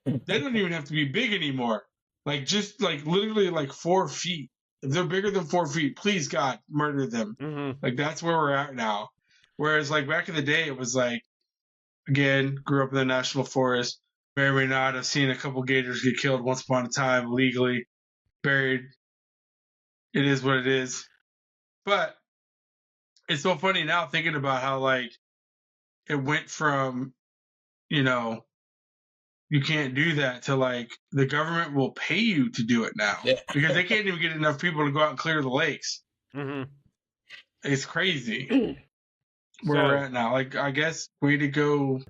They don't even have to be big anymore. Like just like literally like 4 feet. If they're bigger than 4 feet, please God, murder them. Mm-hmm. Like that's where we're at now. Whereas like back in the day, it was like, again, grew up in the national forest. May or may not have seen a couple gators get killed once upon a time, illegally buried. It is what it is. But it's so funny now thinking about how like it went from, you can't do that to like the government will pay you to do it now. Yeah. Because they can't even get enough people to go out and clear the lakes. Mm-hmm. It's crazy. Where we're at now. Like, I guess, way to go,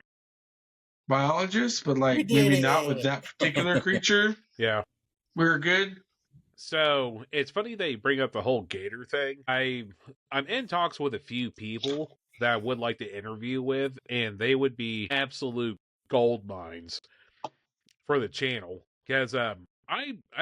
biologists, but like maybe not with that particular creature. Yeah. We're good. So it's funny they bring up the whole gator thing. I'm in talks with a few people that I would like to interview with, and they would be absolute gold mines for the channel. Because I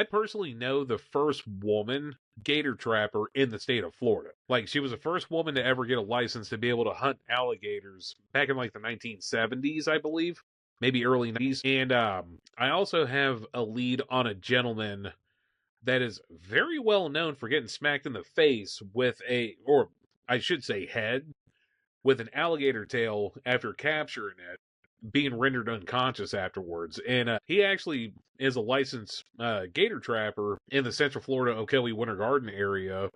personally know the first woman gator trapper in the state of Florida. Like, she was the first woman to ever get a license to be able to hunt alligators back in like the 1970s, I believe, maybe early 90s. And I also have a lead on a gentleman that is very well known for getting smacked in the face with head, with an alligator tail after capturing it being rendered unconscious afterwards. And he actually is a licensed gator trapper in the Central Florida Ocoee Winter Garden area,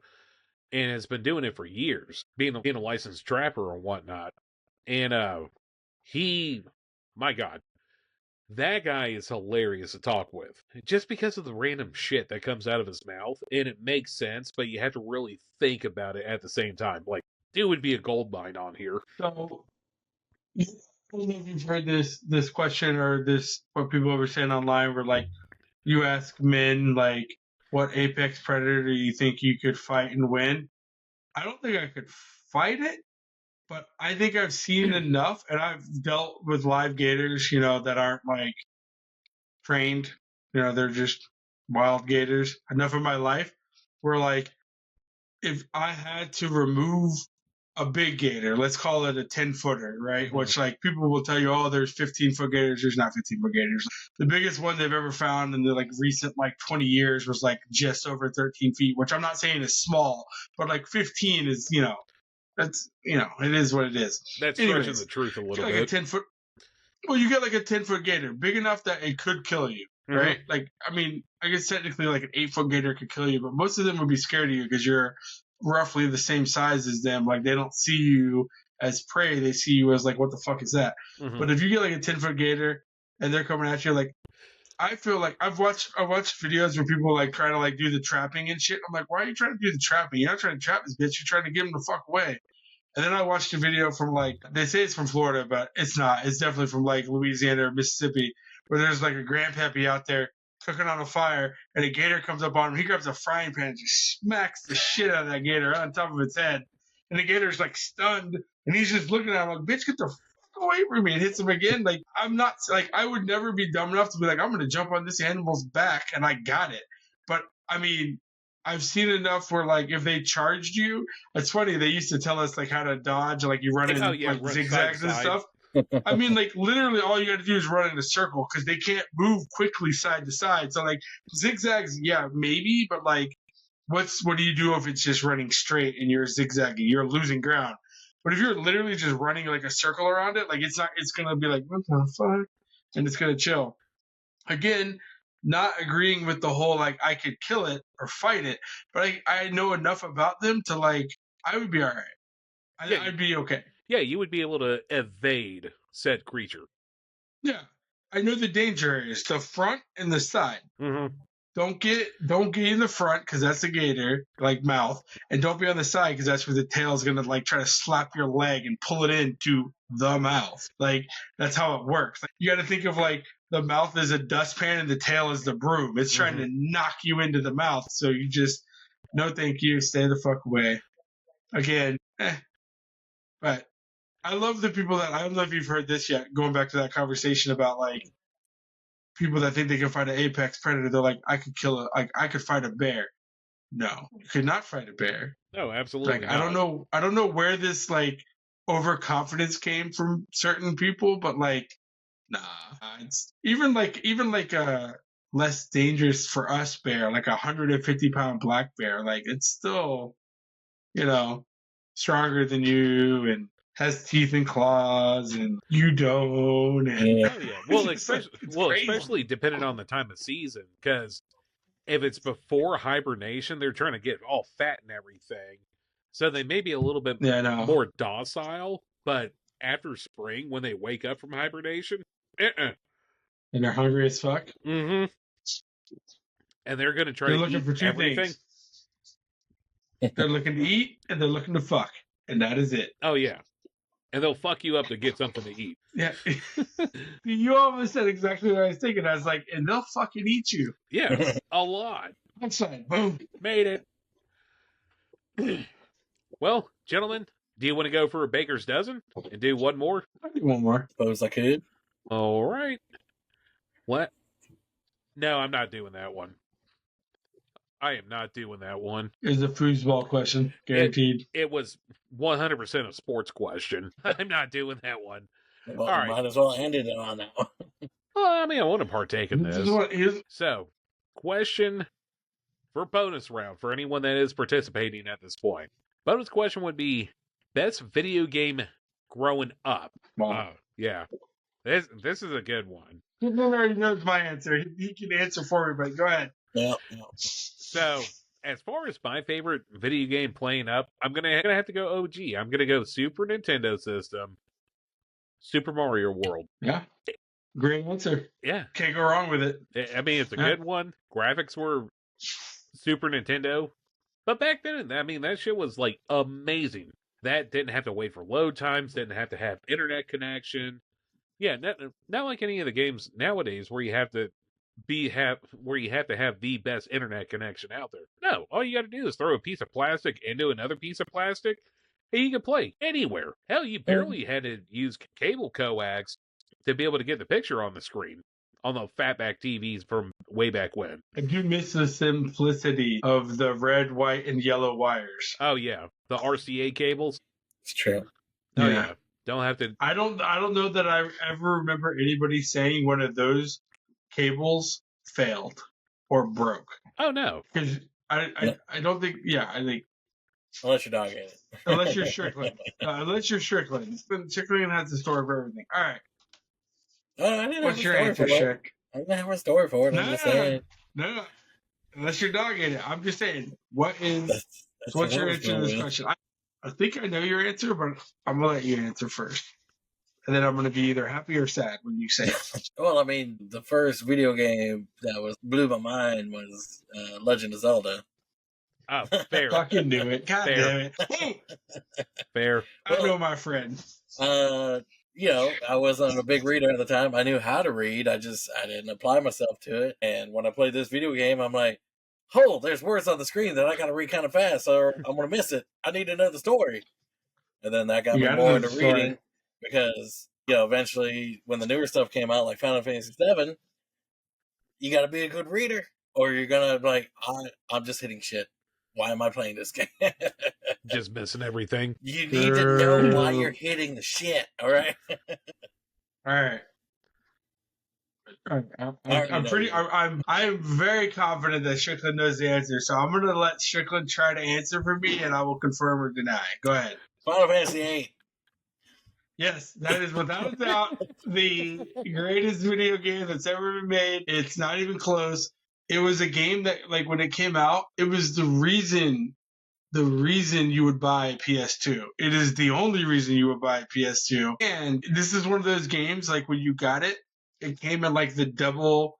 and has been doing it for years, being a licensed trapper and whatnot. And my God, that guy is hilarious to talk with, just because of the random shit that comes out of his mouth, and it makes sense, but you have to really think about it at the same time. Like, dude would be a gold mine on here. So, I don't know if you've heard this question or this what people were saying online, where like you ask men like, what apex predator do you think you could fight and win? I don't think I could fight it, but I think I've seen enough, and I've dealt with live gators, that aren't like trained. They're just wild gators. Enough of my life where like, if I had to remove a big gator, let's call it a 10-footer, right? Mm-hmm. Which like people will tell you, oh, there's 15-foot gators. There's not 15-foot gators. The biggest one they've ever found in the like recent like 20 years was like just over 13 feet, which I'm not saying is small, but like 15 is, that's, it is what it is. That's stretching the truth a little bit. Like a 10-foot. Well, you get like a 10-foot gator, big enough that it could kill you, right? Mm-hmm. Like, I mean, I guess technically like an 8-foot gator could kill you, but most of them would be scared of you because you're roughly the same size as them. Like, they don't see you as prey. They see you as like, what the fuck is that? Mm-hmm. But if you get like a 10-foot gator and they're coming at you, like, I feel like I watched videos where people like try to like do the trapping and shit. I'm like, why are you trying to do the trapping? You're not trying to trap this bitch. You're trying to get him the fuck away. And then I watched a video from like, they say it's from Florida, but it's not. It's definitely from like Louisiana or Mississippi, where there's like a grandpappy out there cooking on a fire, and a gator comes up on him. He grabs a frying pan and just smacks the shit out of that gator on top of its head. And the gator's like stunned, and he's just looking at him like, bitch, get the fuck away from me, and hits him again. Like, I'm not, like, I would never be dumb enough to be like, I'm going to jump on this animal's back, and I got it. But, I mean, I've seen enough where, like, if they charged you, it's funny, they used to tell us, like, how to dodge, like, you run in, like, zigzags and stuff. I mean, like, literally all you got to do is run in a circle because they can't move quickly side to side. So, like, zigzags, yeah, maybe, but, like, what do you do if it's just running straight and you're zigzagging? You're losing ground. But if you're literally just running, like, a circle around it, like, it's going to be like, what the fuck? And it's going to chill. Again, not agreeing with the whole, like, I could kill it or fight it, but I know enough about them to, like, I would be all right. I'd be okay. Yeah, you would be able to evade said creature. Yeah, I know the danger areas: the front and the side. Mm-hmm. Don't get in the front because that's a gator, like mouth, and don't be on the side because that's where the tail's gonna like try to slap your leg and pull it into the mouth. Like, that's how it works. Like, you got to think of like the mouth is a dustpan and the tail is the broom. It's trying to knock you into the mouth. So you just, no, thank you, stay the fuck away. Again, but. I love the people that, I don't know if you've heard this yet, going back to that conversation about, like, people that think they can fight an apex predator. They're like, I could fight a bear. No, you could not fight a bear. No, absolutely like, not. I don't know where this, like, overconfidence came from certain people, but, like, nah. It's even like a less dangerous for us bear, like a 150-pound black bear. Like, it's still, stronger than you and has teeth and claws, and you don't. And yeah. Well, especially depending on the time of season, because if it's before hibernation, they're trying to get all fat and everything, so they may be a little bit more docile. But after spring, when they wake up from hibernation, and they're hungry as fuck. Mm-hmm. And they're going to try to eat for two everything. Things. They're looking to eat, and they're looking to fuck, and that is it. Oh yeah. And they'll fuck you up to get something to eat. Yeah. You almost said exactly what I was thinking. I was like, and they'll fucking eat you. Yeah, a lot. Outside. Boom. Made it. Well, gentlemen, do you want to go for a baker's dozen and do one more? I'll do one more. Suppose I could. All right. What? No, I'm not doing that one. I am not doing that one. It's a foosball question, guaranteed. It was 100% a sports question. I'm not doing that one. Well, all right. Might as well end it on that one. Well, I mean, I want to partake in this. So, question for bonus round for anyone that is participating at this point. Bonus question would be best video game growing up. Wow. Yeah. This is a good one. He already knows my answer. He can answer for me, but go ahead. Yeah. So, as far as my favorite video game playing up, I'm gonna have to go OG. I'm gonna go Super Nintendo system, Super Mario World. Yeah. Great answer. Yeah, Can't go wrong with it. I mean it's a good one. Graphics were Super Nintendo, but back then, I mean that shit was like amazing. That didn't have to wait for load times. Didn't have to have internet connection. Yeah, not like any of the games nowadays where you have to have the best internet connection out there. No, all you got to do is throw a piece of plastic into another piece of plastic, and you can play anywhere. Hell, you barely had to use cable coax to be able to get the picture on the screen on the fatback TVs from way back when. I do miss the simplicity of the red, white, and yellow wires. Oh yeah, the RCA cables. It's true. Oh yeah. Don't have to. I don't know that I ever remember anybody saying one of those cables failed or broke. Oh no, because I don't think. Yeah, I think unless your dog ate it. Unless you're Strickland. Strickland has the story for everything. All right. I didn't What's have your a answer, story for it. Strick? I didn't have a story for it. I'm just saying. No. Unless your dog ate it. I'm just saying. What's your answer to this question? I think I know your answer, but I'm going to let you answer first. And then I'm going to be either happy or sad when you say it. Well, I mean, the first video game that blew my mind was Legend of Zelda. Oh, fair. Fucking knew it. God damn it. Fair. I know my friend. I wasn't a big reader at the time. I knew how to read. I didn't apply myself to it. And when I played this video game, I'm like, oh, there's words on the screen that I got to read kind of fast, or I'm going to miss it. I need to know the story. And then that got me more into reading because, eventually when the newer stuff came out, like Final Fantasy VII, you got to be a good reader or you're going to be like, I'm just hitting shit. Why am I playing this game? Just missing everything. You need to know why you're hitting the shit, all right? All right. I'm very confident that Strickland knows the answer, so I'm going to let Strickland try to answer for me, and I will confirm or deny. Go ahead. Final Fantasy VIII. Yes, that is without a doubt the greatest video game that's ever been made. It's not even close. It was a game that, like, when it came out, it was the reason you would buy a PS2. It is the only reason you would buy a PS2. And this is one of those games, like, when you got it, it came in like the double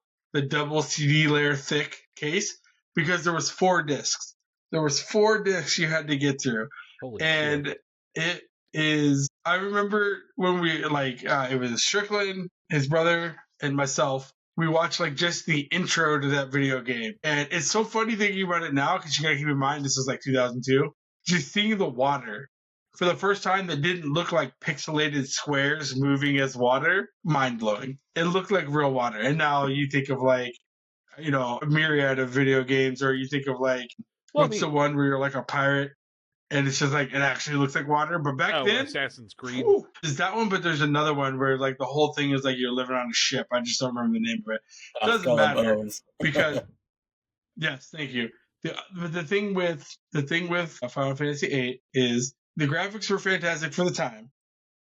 CD layer thick case because there was 4 discs. There was 4 discs you had to get through. Holy and shit. It is, I remember when we it was Strickland, his brother, and myself. We watched like just the intro to that video game. And it's so funny thinking about it now because you gotta keep in mind this was like 2002. Just seeing the water for the first time that didn't look like pixelated squares moving as water, mind-blowing. It looked like real water. And now you think of like, a myriad of video games, or you think of like, the one where you're like a pirate and it's just like, it actually looks like water. But back then, Assassin's Creed. Is that one, but there's another one where like the whole thing is like you're living on a ship. I just don't remember the name of it. It doesn't matter because, yes, thank you. The thing with Final Fantasy VIII is the graphics were fantastic for the time,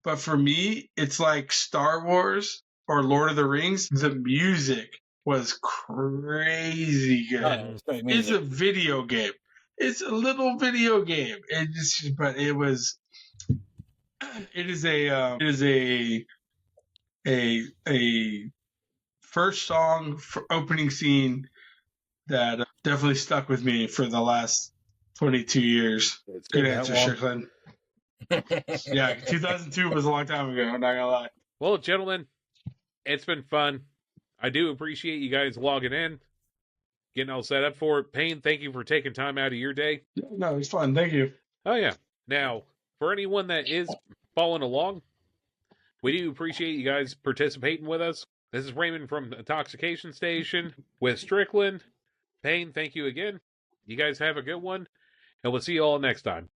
but for me, it's like Star Wars or Lord of the Rings. The music was crazy good. It's a video game. It's a little video game. It is a first song for opening scene that definitely stuck with me for the last 22 years. Good answer, Strickland. Yeah, 2002 was a long time ago. I'm not gonna lie. Well, gentlemen, it's been fun. I do appreciate you guys logging in, getting all set up for it. Payne, thank you for taking time out of your day. No, it's fun. Thank you. Oh, yeah. Now, for anyone that is following along, we do appreciate you guys participating with us. This is Raymond from the Intoxication Station with Strickland. Payne, thank you again. You guys have a good one, and we'll see you all next time.